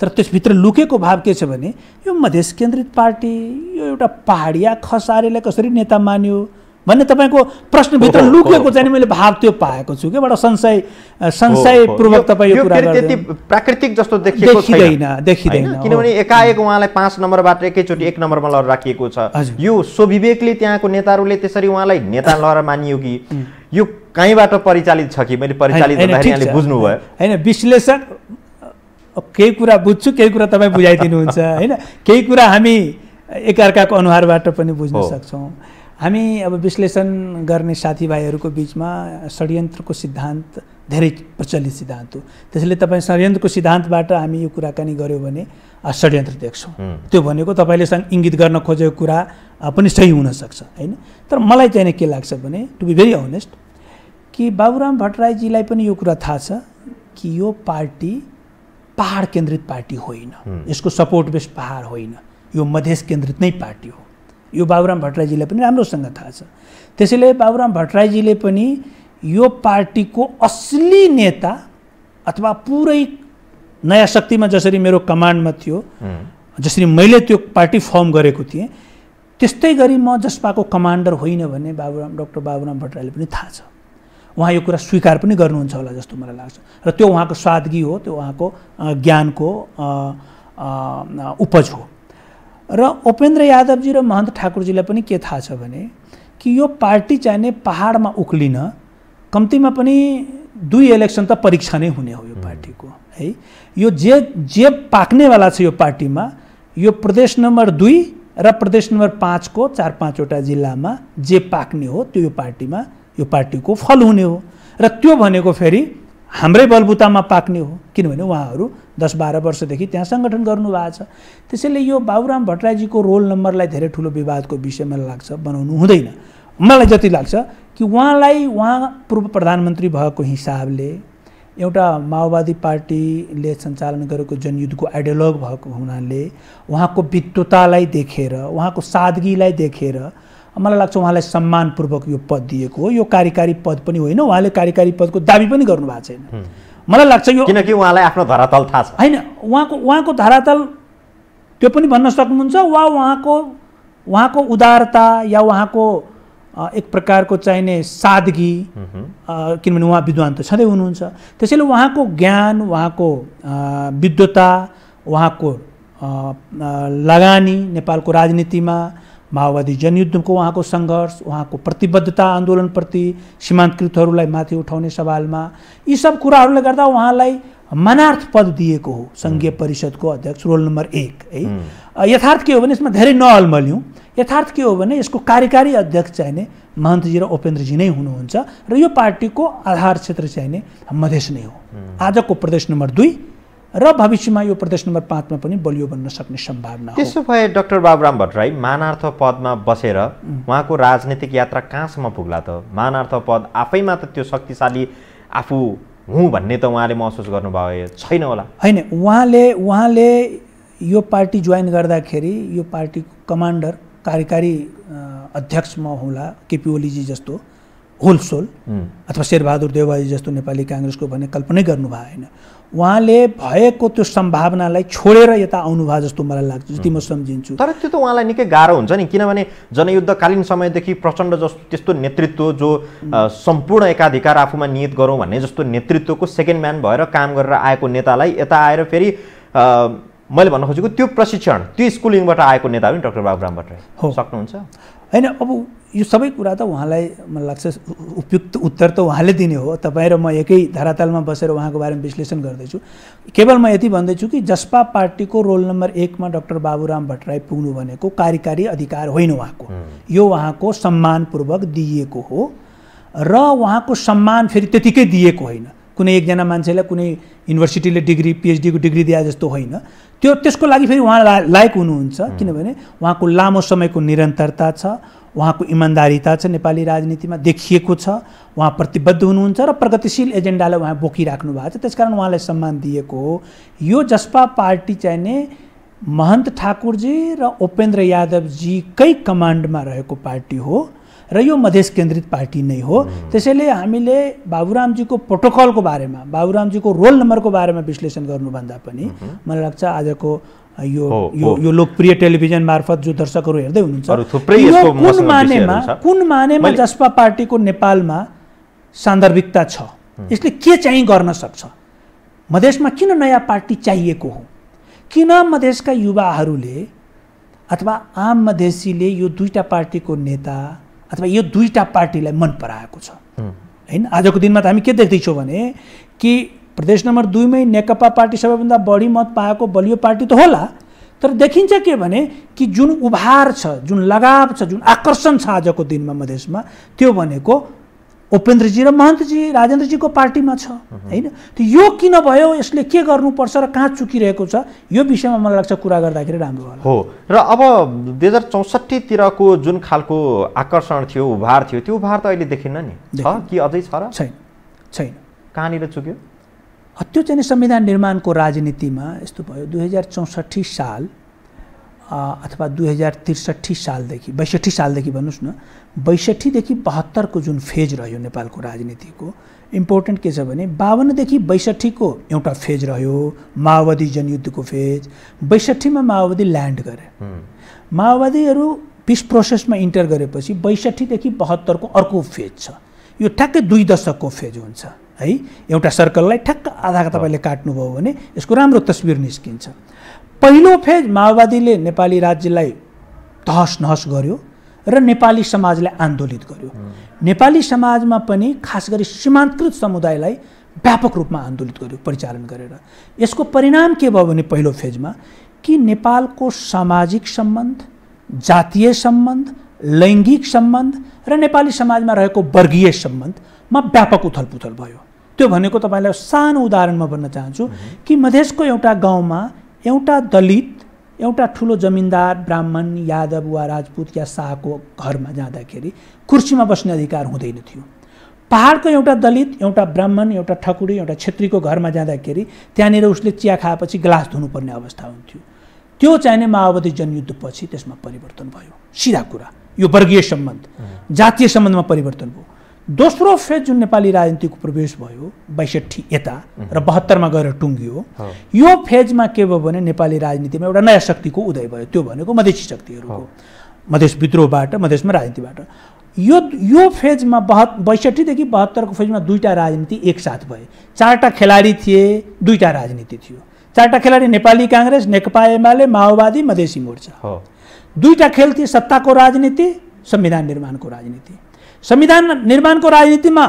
तर त्यसभित्र लुकेको भाव के छ भने यो मधेस केन्द्रित पार्टी, यो एउटा पहाडिया खसारेलाई कसरी नेता मान्यो भन्ने तपाईँको प्रश्नभित्र लुकेको चाहिँ मैले भाव त्यो पाएको छु के बडा संशयपूर्वक तपाईँ यो कुरा त्यति प्राकृतिक जस्तो देखिँदैन किनभने एकाएक उहाँलाई 5 नम्बरबाट एकैचोटि 1 नम्बरमा लहर राखिएको छ। यो स्वविवेकले त्यहाँको नेताहरूले त्यसरी उहाँलाई नेता लहर मानियो कि यो कहीँबाट परिचालित छ कि मैले परिचालित भन्दाखेरि यहाँले बुझ्नुभयो हैन? विश्लेषक केही कुरा बुझ्छु, केही कुरा तपाईँ बुझाइदिनुहुन्छ हैन? केही कुरा हामी एकअर्काको अनुहारबाट पनि बुझ्न सक्छौँ। हामी अब विश्लेषण गर्ने साथीभाइहरूको बिचमा षड्यन्त्रको सिद्धान्त धेरै प्रचलित सिद्धान्त हो। त्यसैले तपाईँ षड्यन्त्रको सिद्धान्तबाट हामी यो कुराकानी गऱ्यौँ भने षड्यन्त्र देख्छौँ। त्यो भनेको तपाईँले इङ्गित गर्न खोजेको कुरा पनि सही हुनसक्छ होइन। तर मलाई चाहिँ के लाग्छ भने टु बी भेरी अनेस्ट कि बाबुराम भट्टराईजीलाई पनि यो कुरा थाहा छ कि यो पार्टी पहाड केन्द्रित पार्टी होइन, यसको सपोर्ट बेस पहाड होइन, यो मधेस केन्द्रित नै पार्टी हो। यो बाबुराम भट्टराईजीलाई पनि राम्रोसँग थाहा छ। त्यसैले बाबुराम भट्टराईजीले पनि यो पार्टीको असली नेता अथवा पुरै नयाँ शक्तिमा जसरी मेरो कमान्डमा थियो, जसरी मैले त्यो पार्टी फर्म गरेको थिएँ, त्यस्तै गरी म जसपाको कमान्डर होइन भन्ने डाक्टर बाबुराम भट्टराईले पनि थाहा छ। उहाँ यो कुरा स्वीकार पनि गर्नुहुन्छ होला जस्तो मलाई लाग्छ र त्यो उहाँको सादगी हो, त्यो उहाँको ज्ञानको उपज हो। र उपेन्द्र यादवजी र महन्त ठाकुरजीलाई पनि के थाहा छ भने कि यो पार्टी चाहिने पहाडमा उक्लिन कम्तीमा पनि 2 इलेक्सन त परीक्षा नै हुने हो यो पार्टीको है। यो जे पाक्नेवाला छ यो पार्टीमा, यो प्रदेश नम्बर 2 र प्रदेश नम्बर 5 को 4-5 वटा जिल्लामा जे पाक्ने हो त्यो यो पार्टीको फल हुने हो। र त्यो भनेको फेरि हाम्रै बलबुतामा पाक्ने हो, किनभने उहाँहरू 10-12 वर्षदेखि त्यहाँ सङ्गठन गर्नुभएको छ। त्यसैले यो बाबुराम भट्टराईजीको रोल नम्बरलाई धेरै ठुलो विवादको विषय मलाई लाग्छ बनाउनु हुँदैन। मलाई जति लाग्छ कि उहाँ पूर्व प्रधानमन्त्री भएको हिसाबले एउटा माओवादी पार्टीले सञ्चालन गरेको जनयुद्धको आइडियोलग भएको हुनाले उहाँको विद्वतालाई देखेर, उहाँको सादगीलाई देखेर मलाई लाग्छ उहाँलाई सम्मानपूर्वक यो पद दिएको हो। यो कार्यकारी पद पनि होइन, उहाँले कार्यकारी पदको दाबी पनि गर्नुभएको छैन। मलाई लाग्छ यो किनकि उहाँलाई आफ्नो धरातल थाहा छ होइन, उहाँको धरातल त्यो पनि भन्न सक्नुहुन्छ वा उहाँको उदारता या उहाँको एक प्रकारको चाहिने सादगी, किनभने उहाँ विद्वान त छँदै हुनुहुन्छ। त्यसैले उहाँको ज्ञान, उहाँको विद्वता, उहाँको लगानी नेपालको राजनीतिमा, माओवादी जनयुद्धको उहाँको सङ्घर्ष, उहाँको प्रतिबद्धता आन्दोलनप्रति, सीमान्तकृतहरूलाई माथि उठाउने सवालमा, यी सब कुराहरूले गर्दा उहाँलाई मानार्थ पद दिएको हो सङ्घीय परिषदको अध्यक्ष रोल नम्बर 1 है। यथार्थ के हो भने यसमा धेरै नअल्मल्यौँ। यथार्थ के हो भने यसको कार्यकारी अध्यक्ष चाहिने महन्तजी र उपेन्द्रजी नै हुनुहुन्छ र यो पार्टीको आधार क्षेत्र चाहिने मधेस नै हो। आजको प्रदेश नम्बर 2 र भविष्यमा यो प्रदेश नम्बर 5 मा पनि बलियो बन्न सक्ने सम्भावना हो। त्यसो भए डाक्टर बाबुराम भट्टराई मानार्थ पदमा बसेर उहाँको राजनीतिक यात्रा कहाँसम्म पुग्ला त? मानार्थ पद आफैमा त त्यो शक्तिशाली आफू हुँ भन्ने त उहाँले महसुस गर्नुभयो छैन होला? होइन, उहाँले यो पार्टी जोइन गर्दाखेरि यो पार्टीको कमान्डर कार्यकारी अध्यक्ष म होला केपी ओलीजी जस्तो होलसोल अथवा शेरबहादुर देउवाजी जस्तो नेपाली काङ्ग्रेसको भन्ने कल्पनै गर्नु भएन। उहाँले भएको त्यो सम्भावनालाई छोडेर यता आउनुभयो जस्तो मलाई लाग्छ, जति म सम्झिन्छु। तर त्यो त उहाँलाई निकै गाह्रो हुन्छ नि, किनभने जनयुद्धकालीन समयदेखि प्रचण्ड जस्तो त्यस्तो नेतृत्व जो सम्पूर्ण एकाधिकार आफूमा नियत गरौँ भन्ने जस्तो नेतृत्वको सेकेन्ड म्यान भएर काम गरेर आएको नेतालाई यता आएर फेरि मैले भन्न खोजेको त्यो प्रशिक्षण, त्यो स्कुलिङबाट आएको नेता हो नि डाक्टर बाबुराम भट्टराई हो। सक्नुहुन्छ होइन, अब यो सबै कुरा त उहाँलाई मलाई लाग्छ उपयुक्त उत्तर त उहाँले दिने हो। तपाईँ र म एकै धरातलमा बसेर उहाँको बारेमा विश्लेषण गर्दैछु। केवल म यति भन्दैछु कि जसपा पार्टीको रोल नम्बर 1 मा डाक्टर बाबुराम भट्टराई पुग्नु भनेको कार्यकारी अधिकार होइन उहाँको, यो उहाँको सम्मानपूर्वक दिइएको हो र उहाँको सम्मान फेरि त्यतिकै दिएको होइन। कुनै एकजना मान्छेलाई कुनै युनिभर्सिटीले डिग्री पिएचडीको डिग्री दिए जस्तो होइन, त्यसको लागि फेरि उहाँ लायक हुनुहुन्छ, किनभने उहाँको लामो समयको निरन्तरता छ, उहाँको इमान्दारिता छ, नेपाली राजनीतिमा देखिएको छ, उहाँ प्रतिबद्ध हुनुहुन्छ र प्रगतिशील एजेन्डालाई उहाँ बोकिराख्नु भएको छ, त्यसकारण उहाँलाई सम्मान दिएको हो। यो जसपा पार्टी चाहिने महन्त ठाकुरजी र उपेन्द्र यादवजीकै कमान्डमा रहेको पार्टी हो र यो मधेस केन्द्रित पार्टी नै हो। त्यसैले हामीले बाबुरामजीको प्रोटोकलको बारेमा, बाबुरामजीको रोल नम्बरको बारेमा विश्लेषण गर्नुभन्दा पनि मलाई लाग्छ आजको यो लोकप्रिय टेलिभिजन मार्फत जो दर्शकहरू हेर्दै हुनुहुन्छ, यो कुन मानेमा जसपा पार्टीको नेपालमा सान्दर्भिकता छ, यसले के चाहिँ गर्न सक्छ, मधेसमा किन नयाँ पार्टी चाहिएको हो, किन मधेसका युवाहरूले अथवा आम मधेसीले यो दुईटा पार्टीको नेता अथवा यो दुईटा पार्टीलाई मन पराएको छ हैन। आजको दिनमा त हामी के देख्दैछौँ भने कि प्रदेश नम्बर 2 मै नेकपा पार्टी सबैभन्दा बढी मत पाएको बलियो पार्टी त होला, तर देखिन्छ के भने कि जुन उभार छ, जुन लगाव छ, जुन आकर्षण छ आजको दिनमा मधेसमा, त्यो भनेको उपेन्द्रजी र महन्तजी राजेन्द्रजीको पार्टीमा छ हैन। त यो किन भयो, यसले के गर्नुपर्छ र कहाँ चुकिरहेको छ, यो विषयमा मलाई लाग्छ कुरा गर्दाखेरि राम्रो होला हो। र अब 2064 तिरको जुन खालको आकर्षण थियो, उभार थियो, त्यो उभार त अहिले देखिन्न नि, छ कि अझै छ र छैन? कहाँनिर चुक्यो? त्यो चाहिँ संविधान निर्माणको राजनीतिमा यस्तो भयो। 2064 साल अथवा 2063 सालदेखि 62 सालदेखि भन्नुहोस् न, 62 देखि 72 को जुन फेज रह्यो नेपालको राजनीतिको, इम्पोर्टेन्ट के छ भने 52 देखि 62 को एउटा फेज रह्यो, माओवादी जनयुद्धको फेज। 62 मा माओवादी ल्यान्ड गरे, माओवादीहरू पिस प्रोसेसमा इन्टर गरेपछि 62 देखि 72 को अर्को फेज छ। यो ठ्याक्कै 2 दशकको फेज हुन्छ है। एउटा सर्कललाई ठ्याक्क आधा तपाईँले काट्नुभयो भने यसको राम्रो तस्बिर निस्किन्छ। पहिलो फेज माओवादीले नेपाली राज्यलाई तहस नहस गर्यो र नेपाली समाजलाई आन्दोलित गर्यो। नेपाली समाजमा पनि खास गरी सीमान्तकृत समुदायलाई व्यापक रूपमा आन्दोलित गर्यो परिचालन गरेर। यसको परिणाम के भयो भने पहिलो फेजमा कि नेपालको सामाजिक सम्बन्ध, जातीय सम्बन्ध, लैङ्गिक सम्बन्ध र नेपाली समाजमा रहेको वर्गीय सम्बन्धमा व्यापक उथलपुथल भयो। त्यो भनेको तपाईँलाई सानो उदाहरणमा भन्न चाहन्छु कि मधेसको एउटा गाउँमा एउटा दलित, एउटा ठुलो जमिनदार, ब्राह्मण, यादव वा राजपूत या शाहको घरमा जाँदाखेरि कुर्सीमा बस्ने अधिकार हुँदैन थियो। पहाडको एउटा दलित, एउटा ब्राह्मण, एउटा ठकुरी, एउटा क्षेत्रीको घरमा जाँदाखेरि त्यहाँनिर उसले चिया खाएपछि ग्लास धुनुपर्ने अवस्था हुन्थ्यो। त्यो चाहिने माओवादी जनयुद्धपछि त्यसमा परिवर्तन भयो। सिधा कुरा, यो वर्गीय सम्बन्ध, जातीय सम्बन्धमा परिवर्तन भयो। दोस्रो फेज जुन नेपाली राजनीतिको प्रवेश भयो 62 यता र 72 मा गएर टुङ्गियो, यो फेजमा के भयो भने नेपाली राजनीतिमा एउटा नयाँ शक्तिको उदय भयो। त्यो भनेको मधेसी शक्तिहरूको, मधेस विद्रोहबाट, मधेसमा राजनीतिबाट। यो फेजमा 62 देखि 72 को फेजमा दुईटा राजनीति एकसाथ भए। 4टा खेलाडी थिए, दुईटा राजनीति थियो। 4टा खेलाडी नेपाली काङ्ग्रेस, नेकपा एमाले, माओवादी, मधेसी मोर्चा। दुईटा खेल थिए, सत्ताको राजनीति, संविधान निर्माणको राजनीति। संविधान निर्माणको राजनीतिमा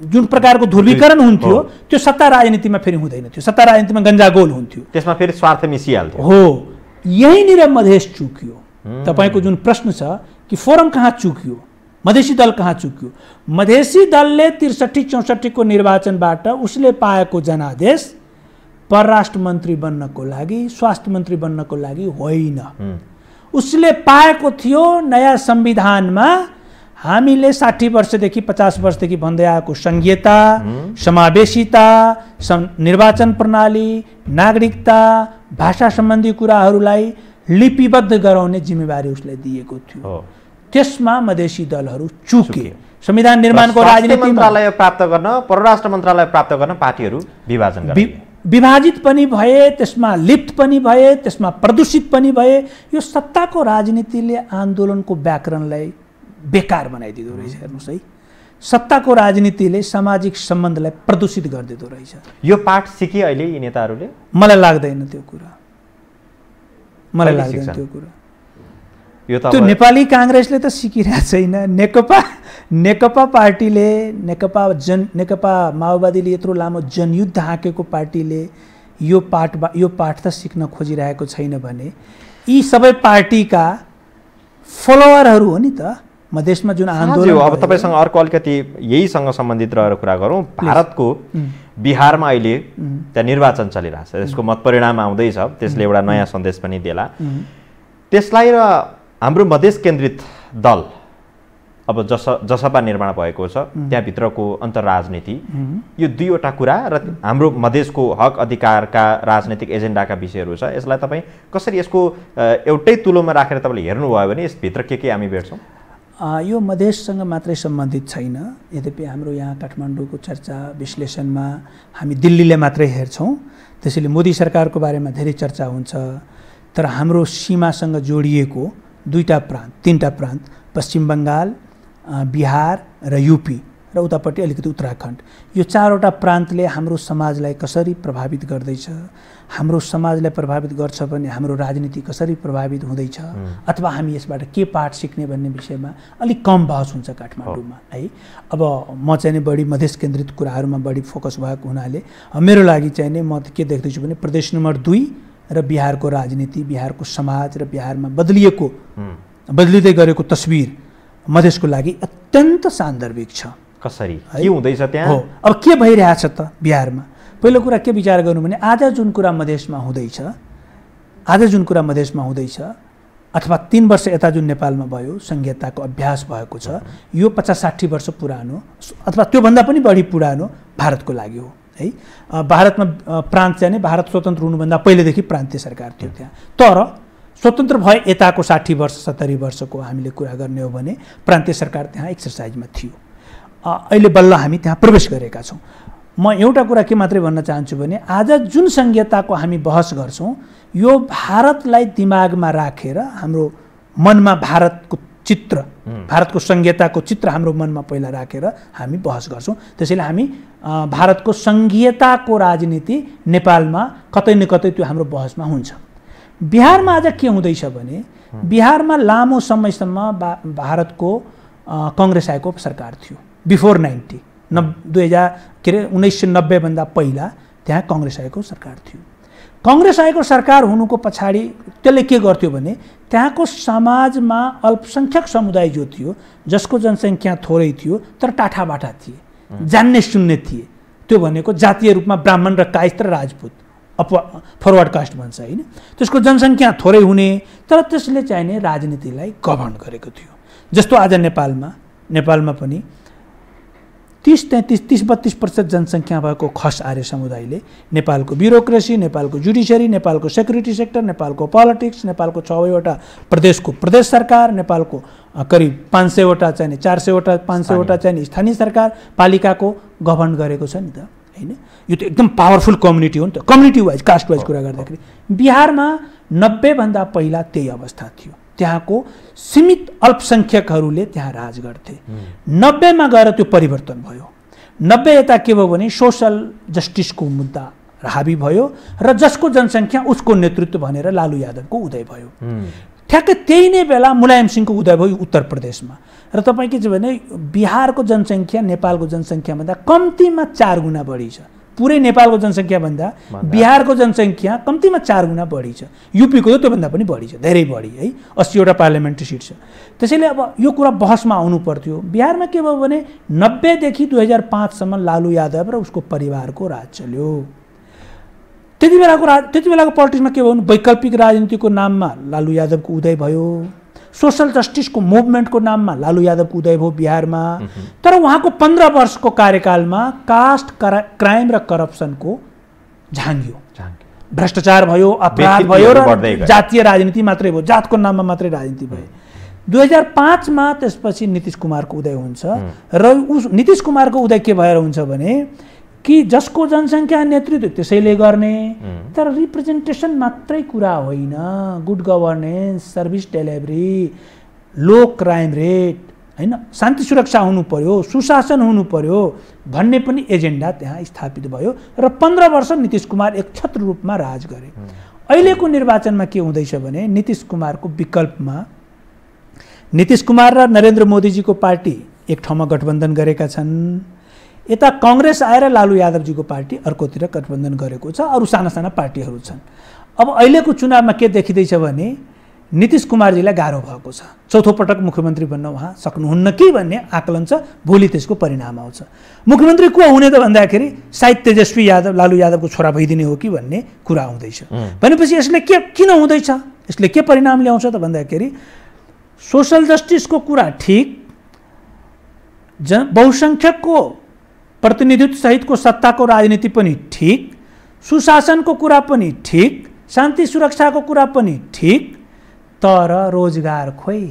जुन प्रकारको ध्रुवीकरण हुन्थ्यो त्यो सत्ता राजनीतिमा फेरि हुँदैन थियो। सत्ता राजनीतिमा गन्जागोल हुन्थ्यो, त्यसमा फेरि स्वार्थ मिसिहाल्थ्यो। हो, यहीँनिर मधेस चुक्यो। तपाईँको जुन प्रश्न छ कि फोरम कहाँ चुक्यो, मधेसी दल कहाँ चुक्यो? मधेसी दलले 63-64 को निर्वाचनबाट उसले पाएको जनादेश परराष्ट्र मन्त्री बन्नको लागि, स्वास्थ्य मन्त्री बन्नको लागि होइन। उसले पाएको थियो नयाँ संविधानमा हामीले 60 वर्षदेखि 50 वर्षदेखि भन्दै आएको संघीयता, समावेशिता, निर्वाचन प्रणाली, नागरिकता, भाषा सम्बन्धी कुराहरूलाई लिपिबद्ध गराउने जिम्मेवारी उसले दिएको थियो। त्यसमा मधेसी दलहरू चुके। संविधान निर्माणको राजनीतिमा मन्त्रालय प्राप्त गर्न, परराष्ट्र मन्त्रालय प्राप्त गर्न पार्टीहरू विभाजित पनि भए, त्यसमा लिप्त पनि भए, त्यसमा प्रदूषित पनि भए। यो सत्ताको राजनीतिले आन्दोलनको व्याकरणलाई बेकार बनाइदिँदो रहेछ। हेर्नुहोस् है, सत्ताको राजनीतिले सामाजिक सम्बन्धलाई प्रदूषित गरिदिँदो रहेछ। यो पाठ सिके अहिले यी नेताहरूले? मलाई लाग्दैन त्यो कुरा, मलाई लाग्दैन त्यो कुरा। त्यो नेपाली काङ्ग्रेसले त सिकिरहेको छैन। नेकपा पार्टीले, नेकपा माओवादीले यत्रो लामो जनयुद्ध हाँकेको पार्टीले यो पाठ त सिक्न खोजिरहेको छैन भने यी सबै पार्टीका फलोअरहरू हो नि त। मधेसमा जुन आन्दोलन, अब तपाईँसँग अर्को अलिकति यहीसँग सम्बन्धित रहेर कुरा गरौँ। भारतको बिहारमा अहिले त्यहाँ निर्वाचन चलिरहेछ, त्यसको मत परिणाम आउँदैछ, त्यसले एउटा नयाँ सन्देश पनि देला। त्यसलाई र हाम्रो मधेस केन्द्रित दल, अब जसपा निर्माण भएको छ त्यहाँभित्रको अन्तर्राजनीति, यो दुईवटा कुरा र हाम्रो मधेसको हक अधिकारका राजनीतिक एजेन्डाका विषयहरू छ। यसलाई तपाईँ कसरी यसको एउटै तुलोमा राखेर तपाईँले हेर्नुभयो भने यसभित्र के हामी भेट्छौँ? यो मधेससँग मात्रै सम्बन्धित छैन। यद्यपि हाम्रो यहाँ काठमाडौँको चर्चा विश्लेषणमा हामी दिल्लीले मात्रै हेर्छौँ, त्यसैले मोदी सरकारको बारेमा धेरै चर्चा हुन्छ। तर हाम्रो सीमासँग जोडिएको दुईटा प्रान्त, तीनटा प्रान्त, पश्चिम बङ्गाल, बिहार र युपी र उतापट्टि अलिकति उत्तराखण्ड, यो चारवटा प्रान्तले हाम्रो समाजलाई कसरी प्रभावित गर्दैछ, हाम्रो समाजलाई प्रभावित गर्छ भने हाम्रो राजनीति कसरी प्रभावित हुँदैछ अथवा हामी यसबाट के पाठ सिक्ने भन्ने विषयमा अलिक कम बहस हुन्छ काठमाडौँमा है। अब म चाहिँ नि बढी मधेस केन्द्रित कुराहरूमा बढी फोकस भएको हुनाले मेरो लागि चाहिँ नि म के देख्दैछु भने प्रदेश नम्बर 2 र बिहारको राजनीति, बिहारको समाज र बिहारमा बदलिँदै गरेको तस्बिर मधेसको लागि अत्यन्त सान्दर्भिक छ। कसरी के हुँदैछ त्यहाँ? हो, अब के भइरहेछ त बिहारमा? पहिलो कुरा के विचार गर्नु भने आज जुन कुरा मधेसमा हुँदैछ अथवा 3 वर्ष यता जुन नेपालमा भयो, संघीयताको अभ्यास भएको छ, यो 50-60 वर्ष पुरानो अथवा त्योभन्दा पनि बढी पुरानो भारतको लागि हो है। भारतमा प्रान्त चाहिँ भारत स्वतन्त्र हुनुभन्दा पहिलेदेखि प्रान्तीय सरकार थियो त्यहाँ। तर स्वतन्त्र भए यताको 60 वर्ष 70 वर्षको हामीले कुरा गर्ने हो भने प्रान्तीय सरकार त्यहाँ एक्सर्साइजमा थियो। अहिले बल्ल हामी त्यहाँ प्रवेश गरेका छौँ। म एउटा कुरा के मात्रै भन्न चाहन्छु भने आज जुन संघीयताको हामी बहस गर्छौँ यो भारतलाई दिमागमा राखेर हाम्रो मनमा भारतको चित्र, भारतको संघीयताको चित्र हाम्रो मनमा पहिला राखेर हामी बहस गर्छौँ। त्यसैले हामी भारतको संघीयताको राजनीति नेपालमा कतै न कतै त्यो हाम्रो बहसमा हुन्छ। बिहारमा आज के हुँदैछ भने बिहारमा लामो समयसम्म भारतको कांग्रेस आएको सरकार थियो। बिफोर 1990 भन्दा पहिला त्यहाँ कांग्रेस आएको सरकार थियो। कांग्रेस आएको सरकार हुनुको पछाडि त्यसले के गर्थ्यो भने त्यहाँको समाजमा अल्पसंख्यक समुदाय जो थियो, जसको जनसङ्ख्या थोरै थियो तर टाठाबाठा थिए, जान्ने सुन्ने थिए, त्यो भनेको जातीय रूपमा ब्राह्मण र कायस्थ र राजपूत, फरवर्ड कास्ट भन्छ हैन, त्यसको जनसङ्ख्या थोरै हुने तर त्यसले चाहिने राजनीतिलाई गभर्न गरेको थियो। जस्तो आज नेपालमा पनि 30-32% जनसङ्ख्या भएको खस आर्य समुदायले नेपालको ब्युरोक्रेसी, नेपालको जुडिसियरी, नेपालको सेक्युरिटी सेक्टर, नेपालको पोलिटिक्स, नेपालको 6वटा प्रदेशको प्रदेश सरकार, नेपालको करिब 500वटा चाहिने 400वटा 500वटा चाहिने स्थानीय सरकार पालिकाको गभर्न गरेको छ नि त हैन। यो त एकदम पावरफुल कम्युनिटी हो नि त, कम्युनिटी वाइज कास्ट वाइज कुरा गर्दाखेरि। बिहारमा 90 भन्दा पहिला त्यही अवस्था थियो। त्यहाँको सीमित अल्पसंख्यकहरूले त्यहाँ राज गर्थे। 90 मा गएर त्यो परिवर्तन भयो। 90 यता के भयो भने सोशल जस्टिसको मुद्दा हाबी भयो र जसको जनसङ्ख्या उसको नेतृत्व भनेर लालु यादवको उदय भयो। ठ्याक्कै त्यही नै बेला मुलायम सिंहको उदय भयो उत्तर प्रदेशमा। र तपाईँ के छ भने बिहारको जनसङ्ख्या नेपालको जनसङ्ख्याभन्दा कम्तीमा 4 गुणा बढी छ। पुरै नेपालको जनसङ्ख्या भन्दा बिहारको जनसङ्ख्या कम्तीमा 4 गुणा बढी छ। युपीको त त्योभन्दा पनि बढी छ, धेरै बढी है, 80वटा पार्लियामेन्ट्री सिट छ। त्यसैले अब यो कुरा बहसमा आउनु पर्थ्यो। बिहारमा के भयो भने 90 देखि 2005 सम्म लालु यादव र उसको परिवारको राज चल्यो। त्यति बेलाको पोलिटिक्समा के भयो भने वैकल्पिक राजनीतिको नाममा लालु यादवको उदय भयो, सोशल जस्टिसको मुभमेन्टको नाममा लालु यादवको उदय भयो बिहारमा। तर उहाँको 15 वर्षको कार्यकालमा कास्ट क्राइम र करप्सनको झाङ्गियो, भ्रष्टाचार भयो, अपराध भयो र जातीय राजनीति मात्रै भयो, जातको नाममा मात्रै राजनीति भयो। 2005 मा त्यसपछि नीतिश कुमारको उदय हुन्छ र नीतिश कुमारको उदय के भएर हुन्छ भने कि जसको जनसङ्ख्या नेतृत्व त्यसैले गर्ने, तर रिप्रेजेन्टेसन मात्रै कुरा होइन, गुड गभर्नेन्स, सर्भिस डेलिभरी, लो क्राइम रेट हैन, शान्ति सुरक्षा हुनु पर्यो, सुशासन हुनु पर्यो भन्ने पनि एजेन्डा त्यहाँ स्थापित भयो र 15 वर्ष नीतिश कुमार एकछत्र रूपमा राज गरे। अहिलेको निर्वाचनमा के हुँदैछ भने नीतिश कुमारको विकल्पमा नीतिश कुमार र नरेन्द्र मोदीजीको पार्टी एक ठाउँमा गठबन्धन गरेका छन्, यता कांग्रेस आएर लालु यादवजीको पार्टी अर्कोतिर गठबन्धन गरेको छ, अरू साना साना पार्टीहरू छन्। अब अहिलेको चुनावमा के देखिँदैछ भने नीतिश कुमारजीलाई गाह्रो भएको छ, चौथो पटक मुख्यमन्त्री बन्न उहाँ सक्नुहुन्न कि भन्ने आकलन छ। भोलि त्यसको परिणाम आउँछ। मुख्यमन्त्री को हुने त भन्दाखेरि सायद तेजस्वी यादव, लालु यादवको छोरा भइदिने हो कि भन्ने कुरा आउँदैछ। भनेपछि यसले किन हुँदैछ, यसले के परिणाम ल्याउँछ त भन्दाखेरि सोशल जस्टिसको कुरा ठिक, बहुसङ्ख्यकको प्रतिनिधित्व सहितको सत्ताको राजनीति पनि ठिक, सुशासनको कुरा पनि ठिक, शान्ति सुरक्षाको कुरा पनि ठिक, तर रोजगार खोइ,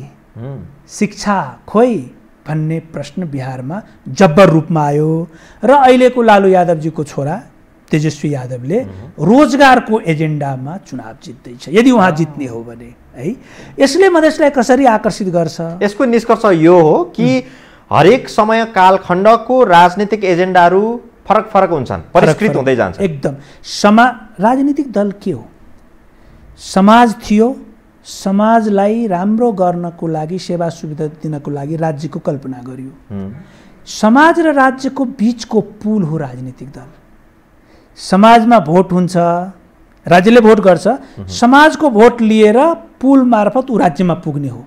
शिक्षा खोइ भन्ने प्रश्न बिहारमा जब्बर रूपमा आयो। र अहिलेको लालु यादवजीको छोरा तेजस्वी यादवले रोजगारको एजेन्डामा चुनाव जित्दैछ, यदि उहाँ जित्ने हो भने है। यसले मधेसलाई कसरी आकर्षित गर्छ? यसको निष्कर्ष यो हो कि हरेक समय कालखण्डको राजनीतिक एजेन्डाहरू फरक फरक हुन्छन्, परिष्कृत हुँदै जान्छ। एकदम। राजनीतिक दल के हो? समाज थियो, समाजलाई राम्रो गर्नको लागि, सेवा सुविधा दिनको लागि राज्यको कल्पना गरियो। समाज र राज्यको बीचको पुल हो राजनीतिक दल। समाजमा भोट हुन्छ, राज्यले भोट गर्छ, समाजको भोट लिएर पुल मार्फत ऊ राज्यमा पुग्ने हो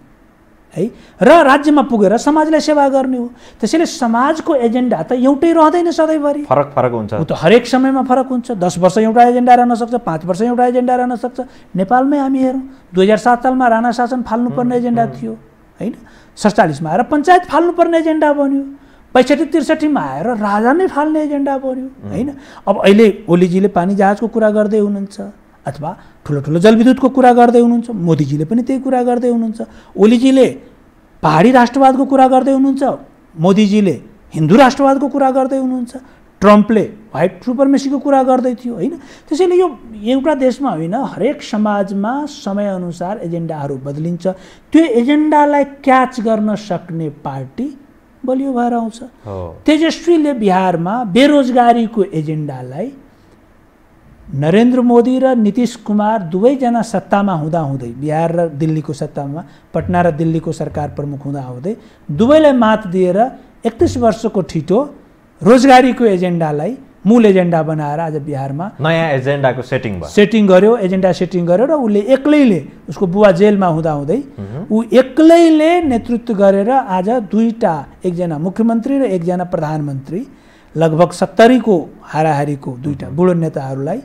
है, र राज्यमा पुगेर समाजलाई सेवा गर्ने हो। त्यसैले समाजको एजेन्डा त एउटै रहँदैन सधैँभरि, फरक फरक हुन्छ। ऊ त हरेक समयमा फरक हुन्छ। 10 वर्ष एउटा एजेन्डा रहन सक्छ, 5 वर्ष एउटा एजेन्डा रहन सक्छ। नेपालमै हामी हेरौँ, 2007 सालमा राणा शासन फाल्नुपर्ने एजेन्डा थियो हैन, 47 मा आएर पञ्चायत फाल्नुपर्ने एजेन्डा बन्यो, 65-63 मा आएर राजा नै फाल्ने एजेन्डा बन्यो हैन। अब अहिले ओलीजीले पानी जहाजको कुरा गर्दै हुनुहुन्छ, अथवा ठुलो ठुलो जलविद्युतको कुरा गर्दै हुनुहुन्छ, मोदीजीले पनि त्यही कुरा गर्दै हुनुहुन्छ। ओलीजीले पहाडी राष्ट्रवादको कुरा गर्दै हुनुहुन्छ, मोदीजीले हिन्दू राष्ट्रवादको कुरा गर्दै हुनुहुन्छ, ट्रम्पले व्हाइट सुपरमेसीको कुरा गर्दै थियो हैन। त्यसैले यो एउटा देशमा होइन, हरेक समाजमा समयअनुसार एजेन्डाहरू बदलिन्छ। त्यो एजेन्डालाई क्याच गर्न सक्ने पार्टी बलियो भएर आउँछ। तेजस्वीले बिहारमा बेरोजगारीको एजेन्डालाई नरेन्द्र मोदी र नीतीश कुमार दुवैजना सत्तामा हुँदाहुँदै, बिहार र दिल्लीको सत्तामा, पटना र दिल्लीको सरकार प्रमुख हुँदाहुँदै दुवैलाई मात दिएर 31 वर्षको ठिटो रोजगारीको एजेन्डालाई मूल एजेन्डा बनाएर आज बिहारमा नयाँ एजेन्डाको सेटिङ गर्यो, एजेन्डा सेटिङ गर्यो, र उसले एक्लैले, उसको बुवा जेलमा हुँदाहुँदै ऊ एक्लैले नेतृत्व गरेर आज दुईटा, एकजना मुख्यमन्त्री र एकजना प्रधानमन्त्री, लगभग 70 को हाराहारीको दुईटा बुढो नेताहरूलाई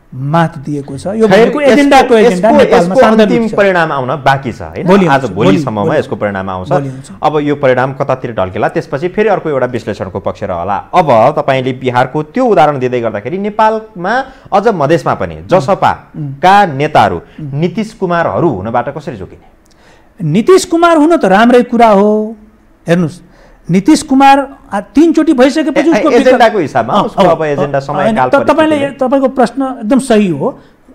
मात दिएको छ। यो भनेको एजेन्डाको एजेन्डा नेपालमा अन्तिम परिणाम आउन बाँकी छ हैन, आज भोलिसम्ममा यसको परिणाम आउँछ। अब यो परिणाम कतातिर ढल्केला, त्यसपछि फेरि अर्को एउटा विश्लेषणको पक्ष रहला। अब तपाईले बिहारको त्यो उदाहरण दिँदै गर्दाखेरि नेपालमा अझ मधेसमा पनि जसपाका नेताहरू नीतीश कुमारहरू हुनबाट कसरी जोगिने? नीतीश कुमार हुन त राम्रै कुरा हो। हेर्नुस्, नीतीश कुमार 3 चोटि भइसकेपछि उसको एजेन्डाको हिसाबमा उसको अब एजेन्डा समयकाल तपाईको प्रश्न एकदम सही हो,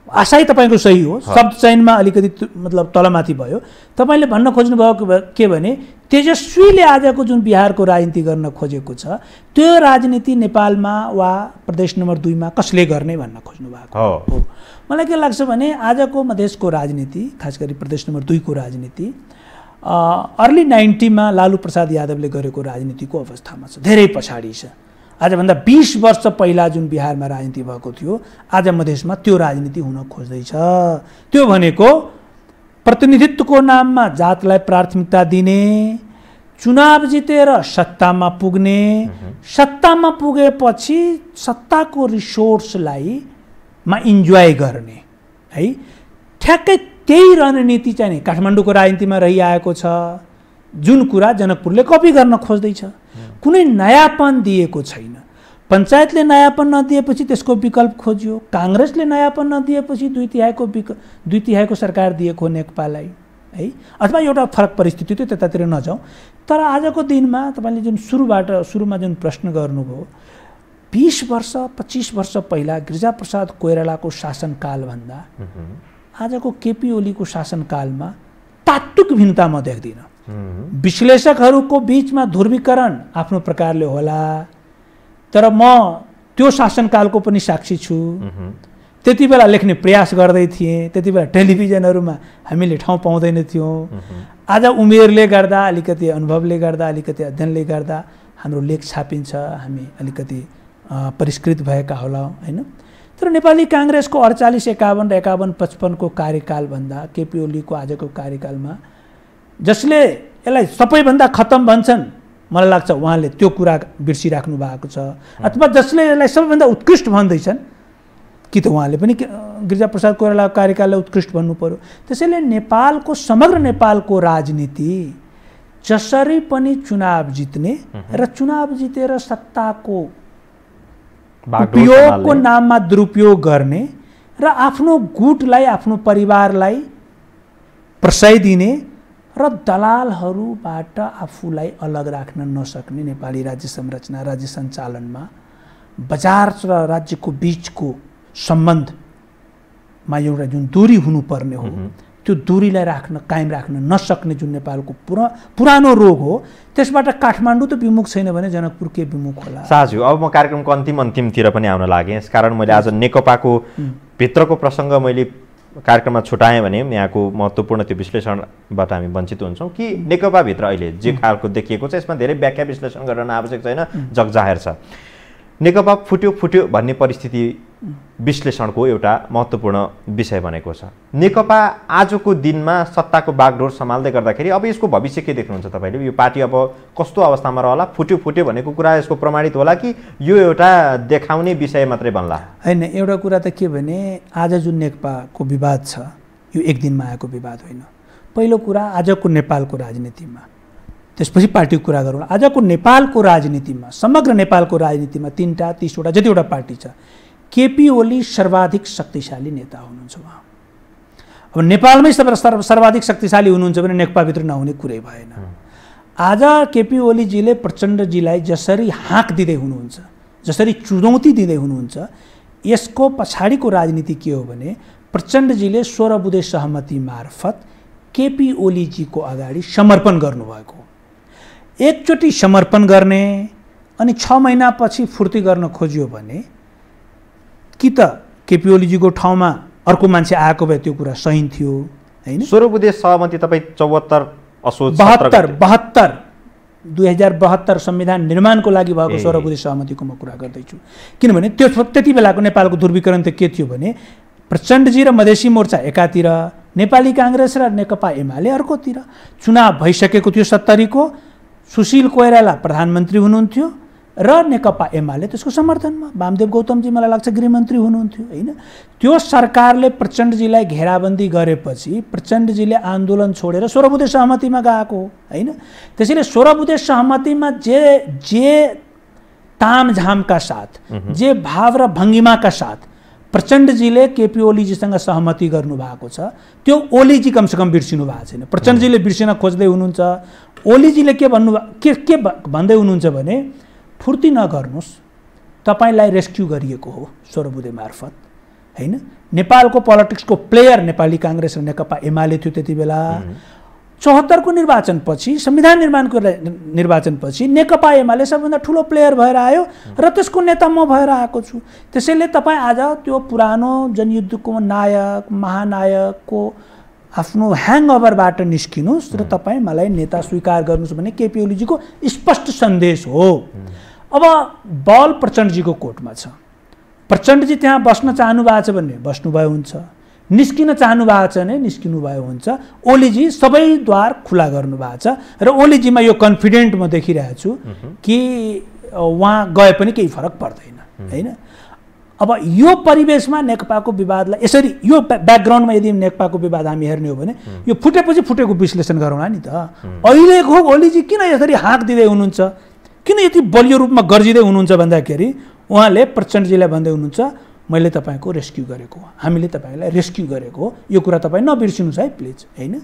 आशय तपाईको सही हो, शब्द चयनमा अलिकति मतलब तलमाथि भयो। तपाईले भन्न खोज्नु भएको के भने तेजस्वीले आजको जुन बिहारको राजनीति गर्न खोजेको छ, त्यो राजनीति नेपालमा वा प्रदेश नम्बर 2 मा कसले गर्ने भन्न खोज्नु भएको हो। मलाई के लाग्छ भने आजको मधेसको राजनीति, खास गरी प्रदेश नम्बर 2 को राजनीति अर्ली 90 मा लालु प्रसाद यादवले गरेको राजनीतिको अवस्थामा छ, धेरै पछाडि छ। आजभन्दा 20 वर्ष पहिला जुन बिहारमा राजनीति भएको थियो, आज मधेसमा त्यो राजनीति हुन खोज्दैछ। त्यो भनेको प्रतिनिधित्वको नाममा जातलाई प्राथमिकता दिने, चुनाव जितेर सत्तामा पुग्ने, सत्तामा पुगेपछि सत्ताको रिसोर्सलाई इन्जोय गर्ने है। ठ्याक्कै त्यही रणनीति चाहिँ काठमाडौँको राजनीतिमा रहिआएको छ, जुन कुरा जनकपुरले कपी गर्न खोज्दैछ। कुनै नयाँपन दिएको छैन। पञ्चायतले नयाँपन नदिएपछि त्यसको विकल्प खोज्यो, काङ्ग्रेसले नयाँपन नदिएपछि 2 तिहाईको सरकार दिएको नेकपालाई है, अथवा एउटा फरक परिस्थिति थियो, त्यतातिर नजाउँ। तर आजको दिनमा तपाईँले जुन सुरुमा जुन प्रश्न गर्नुभयो, 20 वर्ष 25 वर्ष पहिला गिरिजाप्रसाद कोइरालाको शासनकालभन्दा आजको केपी ओलीको शासनकालमा तात्विक भिन्नता म देख्दिनँ। विश्लेषकहरूको बीचमा ध्रुवीकरण आफ्नो प्रकारले होला, तर म त्यो शासनकालको पनि साक्षी छु। त्यति बेला लेख्ने प्रयास गर्दै थिएँ, त्यति बेला टेलिभिजनहरूमा हामीले ठाउँ पाउँदैन थियौँ। आज उमेरले गर्दा, अलिकति अनुभवले गर्दा, अलिकति अध्ययनले गर्दा हाम्रो लेख छापिन्छ, हामी अलिकति परिष्कृत भएका होला हैन। तर नेपाली काङ्ग्रेसको 48, 51 र 51-55 को कार्यकालभन्दा केपी ओलीको आजको कार्यकालमा जसले यसलाई सबैभन्दा खतम भन्छन्, मलाई लाग्छ उहाँले त्यो कुरा बिर्सिराख्नु भएको छ, अथवा जसले यसलाई सबैभन्दा उत्कृष्ट भन्दैछन्, कि त उहाँले पनि गिरिजाप्रसाद कोइरालाको कार्यकाललाई उत्कृष्ट भन्नु पर्यो। त्यसैले नेपालको, समग्र नेपालको राजनीति जसरी पनि चुनाव जित्ने र चुनाव जितेर सत्ताको उपयोगको नाममा दुरुपयोग गर्ने र आफ्नो गुटलाई, आफ्नो परिवारलाई प्रशय दिने र दलालहरूबाट आफूलाई अलग राख्न नसक्ने नेपाली राज्य संरचना, राज्य सञ्चालनमा बजार र राज्यको बिचको सम्बन्धमा एउटा जुन दूरी हुनुपर्ने हो त्यो दूरीलाई कायम राख्न नसक्ने जुन नेपालको पुरानो रोग हो त्यसबाट काठमाडौँ त विमुख छैन भने जनकपुर के विमुख होला। साझु अब म कार्यक्रमको अन्तिमतिर पनि आउन लागेँ, यसकारण मैले आज नेकपाको भित्रको प्रसङ्ग मैले कार्यक्रममा छुटाएँ भने यहाँको महत्त्वपूर्ण त्यो विश्लेषणबाट हामी वञ्चित हुन्छौँ कि नेकपाभित्र अहिले जे खालको देखिएको छ यसमा धेरै व्याख्या विश्लेषण गर्न आवश्यक छैन, जगजाहेर छ। नेकपा फुट्यो भन्ने परिस्थिति विश्लेषणको एउटा महत्त्वपूर्ण विषय बनेको छ। नेकपा आजको दिनमा सत्ताको बागडोर सम्हाल्दै गर्दाखेरि अब यसको भविष्य के देख्नुहुन्छ तपाईँले? यो पार्टी अब कस्तो अवस्थामा रहला? फुट्यो भनेको कुरा यसको प्रमाणित होला कि यो एउटा देखाउने विषय मात्रै बन्ला? होइन, एउटा कुरा त के भने आज जुन नेकपाको विवाद छ यो एक दिनमा आएको विवाद होइन। पहिलो कुरा आजको नेपालको राजनीतिमा, त्यसपछि पार्टीको कुरा गरौँ। आजको नेपालको राजनीतिमा, समग्र नेपालको राजनीतिमा 30वटा जतिवटा पार्टी छ, केपी ओली सर्वाधिक शक्तिशाली नेता हुनुहुन्छ। उहाँ अब नेपालमै सर्वाधिक शक्तिशाली हुनुहुन्छ भने नेकपाभित्र नहुने कुरै भएन। आज केपी ओलीजीले प्रचण्डजीलाई जसरी हाँक दिँदै हुनुहुन्छ, जसरी चुनौती दिँदै हुनुहुन्छ, यसको पछाडिको राजनीति के हो भने प्रचण्डजीले 16 बुँदे सहमति मार्फत केपी ओलीजीको अगाडि समर्पण गर्नुभएको। एकचोटि समर्पण गर्ने अनि 6 महिनापछि फुर्ती गर्न खोज्यो भने कि त केपी ओलीजीको ठाउँमा अर्को मान्छे आएको भए त्यो कुरा सही थियो हैन। 16 बुँदे सहमति तपाईँ 74 असोज 72 2072 संविधान निर्माणको लागि भएको 16 बुँदे सहमतिको म कुरा गर्दैछु। किनभने त्यो त्यति बेलाको नेपालको ध्रुवीकरण त के थियो भने प्रचण्डजी र मधेसी मोर्चा एकातिर, नेपाली काङ्ग्रेस र नेकपा एमाले अर्कोतिर। चुनाव भइसकेको थियो 70 को, सुशील कोइराला प्रधानमन्त्री हुनुहुन्थ्यो र नेकपा एमाले त्यसको समर्थनमा, वामदेव गौतमजी मलाई लाग्छ गृहमन्त्री हुनुहुन्थ्यो हैन। त्यो सरकारले प्रचण्डजीलाई घेराबन्दी गरेपछि प्रचण्डजीले आन्दोलन छोडेर 16 बुँदे सहमतिमा गएको हैन। त्यसैले 16 बुँदे सहमतिमा जे तामझामका साथ, जे भाव र भङ्गिमाका साथ प्रचण्डजीले केपी ओलीजीसँग सहमति गर्नुभएको छ त्यो ओलीजी कमसेकम बिर्सिनु भएको छैन। प्रचण्डजीले बिर्सिन खोज्दै हुनुहुन्छ। ओलीजीले के भन्दै हुनुहुन्छ भने फुर्ती नगर्नुहोस्, तपाईँलाई रेस्क्यु गरिएको हो 16 बुँदे मार्फत हैन। नेपालको पोलिटिक्सको प्लेयर नेपाली काङ्ग्रेस र नेकपा एमाले थियो त्यति बेला। 74 को निर्वाचनपछि, संविधान निर्माणको निर्वाचनपछि नेकपा एमाले सबभन्दा ठुलो प्लेयर भएर आयो र त्यसको नेता म भएर आएको छु। त्यसैले तपाईँ आज त्यो पुरानो जनयुद्धको नायक महानायकको आफ्नो ह्याङओभरबाट निस्किनुहोस् र तपाईँ मलाई नेता स्वीकार गर्नुहोस् भन्ने केपी ओलीजीको स्पष्ट सन्देश हो। अब बल प्रचण्डजीको कोर्टमा छ। प्रचण्डजी त्यहाँ बस्न चाहनु भएको छ भने बस्नुभयो हुन्छ, निस्किन चाहनु भएको छ भने निस्किनु भयो हुन्छ। ओलीजी सबै द्वार खुला गर्नु भएको छ र ओलीजीमा यो कन्फिडेन्ट म देखिरहेको छु कि उहाँ गए पनि केही फरक पर्दैन हैन। अब यो परिवेशमा नेकपाको विवादलाई यसरी यो ब्याकग्राउन्डमा यदि नेकपाको विवाद हामी हेर्ने हो भने यो फुटेपछि फुटेको विश्लेषण गरौँला नि त। अहिलेको ओलीजी किन यसरी हाँक दिँदै हुनुहुन्छ, किन यति बलियो रूपमा गर्जिँदै हुनुहुन्छ भन्दाखेरि उहाँले प्रचण्डजीलाई भन्दै हुनुहुन्छ मैले तपाईँको रेस्क्यु गरेको हो, हामीले तपाईँलाई रेस्क्यु गरेको हो, यो कुरा तपाईँ नबिर्सिनुहोस् है प्लिज हैन।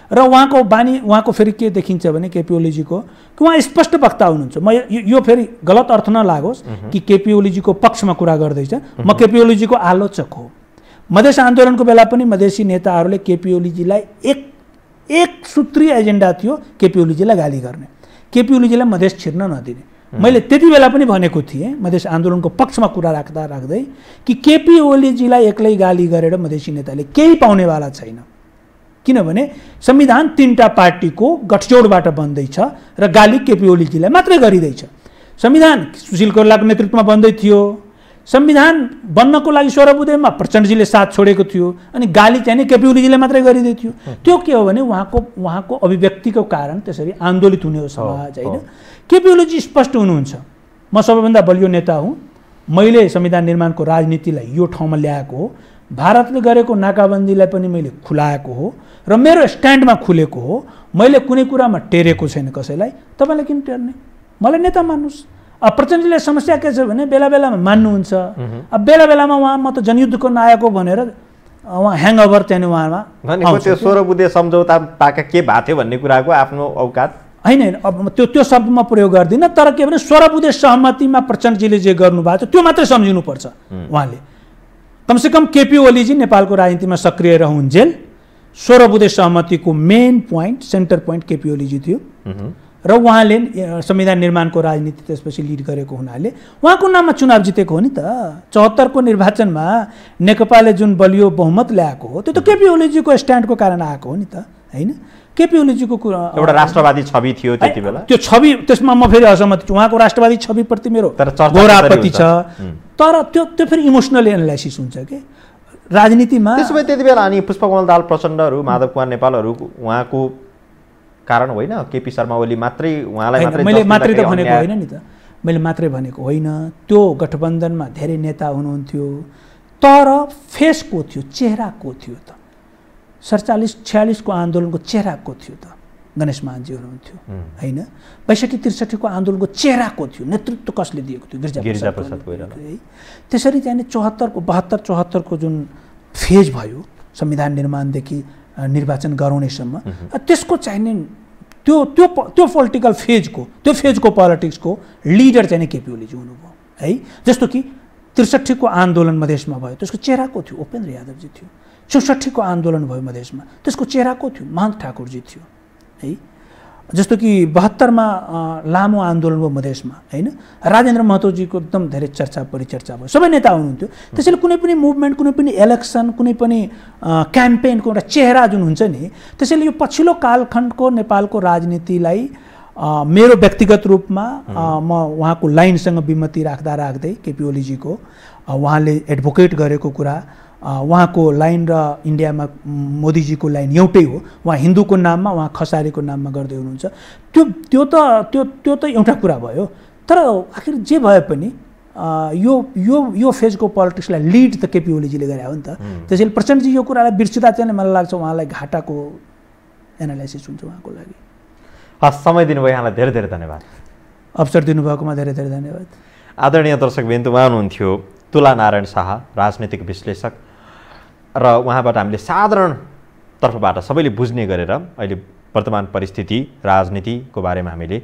र उहाँको बानी, उहाँको फेरि के देखिन्छ भने केपी ओलीजीको कि उहाँ स्पष्ट वक्ता हुनुहुन्छ। म यो फेरि गलत अर्थ नलागोस् कि केपी ओलीजीको पक्षमा कुरा गर्दैछ, म केपी ओलीजीको आलोचक हो। मधेस आन्दोलनको बेला पनि मधेसी नेताहरूले केपी ओलीजीलाई एक सूत्रीय एजेन्डा थियो केपी ओलीजीलाई गाली गर्ने, केपी ओलीजीलाई मधेस छिर्न नदिने। मैले त्यति बेला पनि भनेको थिएँ मधेस आन्दोलनको पक्षमा कुरा राख्दै कि केपी ओलीजीलाई एक्लै गाली गरेर मधेसी नेताले केही पाउनेवाला छैन। किनभने संविधान 3टा पार्टीको गठजोडबाट बन्दैछ र गाली केपी ओलीजीलाई मात्रै गरिँदैछ। संविधान सुशील कोइरालाको नेतृत्वमा बन्दै थियो, संविधान बन्नको लागि 16 बुँदेमा प्रचण्डजीले साथ छोडेको थियो अनि गाली चाहिँ केपी ओलीजीले मात्रै गरिँदै थियो। त्यो के हो भने उहाँको अभिव्यक्तिको कारण त्यसरी आन्दोलित हुने हो समाज हैन। केपी ओलीजी स्पष्ट हुनुहुन्छ, म सबैभन्दा बलियो नेता हुँ, मैले संविधान निर्माणको राजनीतिलाई यो ठाउँमा ल्याएको हो, भारतले गरेको नाकाबन्दीलाई पनि मैले खुलाएको हो र मेरो स्ट्यान्डमा खुलेको हो, मैले कुनै कुरामा टेरेको छैन कसैलाई। तपाईँले किन टेर्ने, मलाई नेता मान्नुहोस्। अब प्रचण्डजीले समस्या के छ भने बेला बेलामा मान्नुहुन्छ, अब बेला बेलामा उहाँ म त जनयुद्धको नायक हो भनेर उहाँ ह्याङओभर चाहिँ उहाँमा त्यो 16 बुँदे सम्झौता पाका के भएको थियो भन्ने कुराको आफ्नो औकात होइन अब त्यो शब्द म प्रयोग गर्दिनँ, तर के भने सर्वबुद्धे सहमतिमा प्रचण्डजीले जे गर्नुभएको छ त्यो मात्रै सम्झिनुपर्छ। उहाँले कमसेकम केपी ओलीजी नेपालको राजनीतिमा सक्रिय रहुन्जेल सर्वबुद्धे सहमतिको main point, centre point KP ओलीजी थियो र उहाँले संविधान निर्माणको राजनीति त्यसपछि लिड गरेको हुनाले उहाँको नाममा चुनाव जितेको हो नि त। 74 को निर्वाचनमा नेकपाले जुन बलियो बहुमत ल्याएको हो त्यो त केपी ओलीजीको स्ट्यान्डको कारण आएको हो नि त, होइन? केपी ओलीजीको एउटा राष्ट्रवादी छवि थियो त्यति बेला। त्यो छवि, त्यसमा म फेरि असहमत छु। उहाँको राष्ट्रवादी छविप्रति मेरो गोरापति छ, तर त्यो फेरि इमोसनल एनालाइसिस हुन्छ कि राजनीतिमा। त्यसो भए त्यति बेला अनि पुष्पकमल दाहाल प्रचण्डहरू, माधव कुमार नेपालहरू उहाँको कारण होइन, केपी शर्मा ओली मात्रै उहाँलाई मात्रै? मैले मात्रै त भनेको होइन नि त, मैले मात्रै भनेको होइन। त्यो गठबन्धनमा धेरै नेता हुनुहुन्थ्यो, तर फेस को थियो, चेहरा को थियो त? 47-46 को आन्दोलनको चेहरा को थियो त? गणेश मानजी हुनुहुन्थ्यो, होइन? 62-63 को आन्दोलनको चेहरा को थियो, नेतृत्व कसले दिएको थियो? गिरिजाप्रसाद कोइराला। त्यसरी चाहिँ 72-74 को जुन फेज भयो संविधान निर्माणदेखि निर्वाचन गराउनेसम्म, त्यसको चाहिने त्यो पोलिटिकल फेजको पोलिटिक्सको लिडर चाहिँ केपी ओलीजी हुनुभयो, है? जस्तो कि 63 को आन्दोलन मधेसमा भयो, त्यसको चेहरा को थियो? उपेन्द्र यादवजी थियो। 64 को आन्दोलन भयो मधेसमा, त्यसको चेहरा को थियो? महन्त ठाकुरजी थियो, है? जस्तो कि 72 मा लामो आन्दोलन भयो मधेसमा, होइन? राजेन्द्र महतोजीको एकदम धेरै चर्चा परिचर्चा भयो, सबै नेता हुनुहुन्थ्यो। त्यसैले कुनै पनि मुभमेन्ट, कुनै पनि इलेक्सन, कुनै पनि क्याम्पेनको एउटा चेहरा जुन हुन्छ नि, त्यसैले यो पछिल्लो कालखण्डको नेपालको राजनीतिलाई मेरो व्यक्तिगत रूपमा म उहाँको लाइनसँग विमति राख्दै केपी ओलीजीको उहाँले एडभोकेट गरेको कुरा, उहाँको लाइन र इन्डियामा मोदीजीको लाइन एउटै हो। उहाँ हिन्दूको नाममा, उहाँ खसारीको नाममा गर्दै हुनुहुन्छ। त्यो त एउटा कुरा भयो। तर आखिर जे भए पनि यो फेजको पोलिटिक्सलाई लिड त केपी ओलीजीले गरे हो नि त। त्यसैले प्रचण्डजी यो कुरालाई बिर्सिँदा चाहिँ मलाई लाग्छ उहाँलाई घाटाको एनालाइसिस हुन्छ उहाँको लागि। हस्, समय दिनुभयो यहाँलाई धेरै धेरै धन्यवाद। अवसर दिनुभएकोमा धेरै धेरै धन्यवाद। आदरणीय दर्शकवृन्द, उहाँ हुनुहुन्थ्यो तुला नारायण शाह, राजनीतिक विश्लेषक, र उहाँबाट हामीले साधारण तर्फबाट सबैले बुझ्ने गरेर अहिले वर्तमान परिस्थिति, राजनीतिको बारेमा हामीले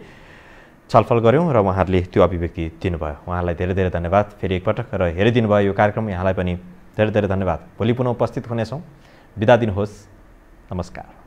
छलफल गऱ्यौँ र उहाँहरूले त्यो अभिव्यक्ति दिनुभयो। उहाँलाई धेरै धेरै धन्यवाद फेरि एकपटक, र हेरिदिनु भयो यो कार्यक्रम। यहाँलाई पनि धेरै धेरै धन्यवाद। भोलि पुनः उपस्थित हुनेछौँ। बिदा दिनुहोस्। नमस्कार।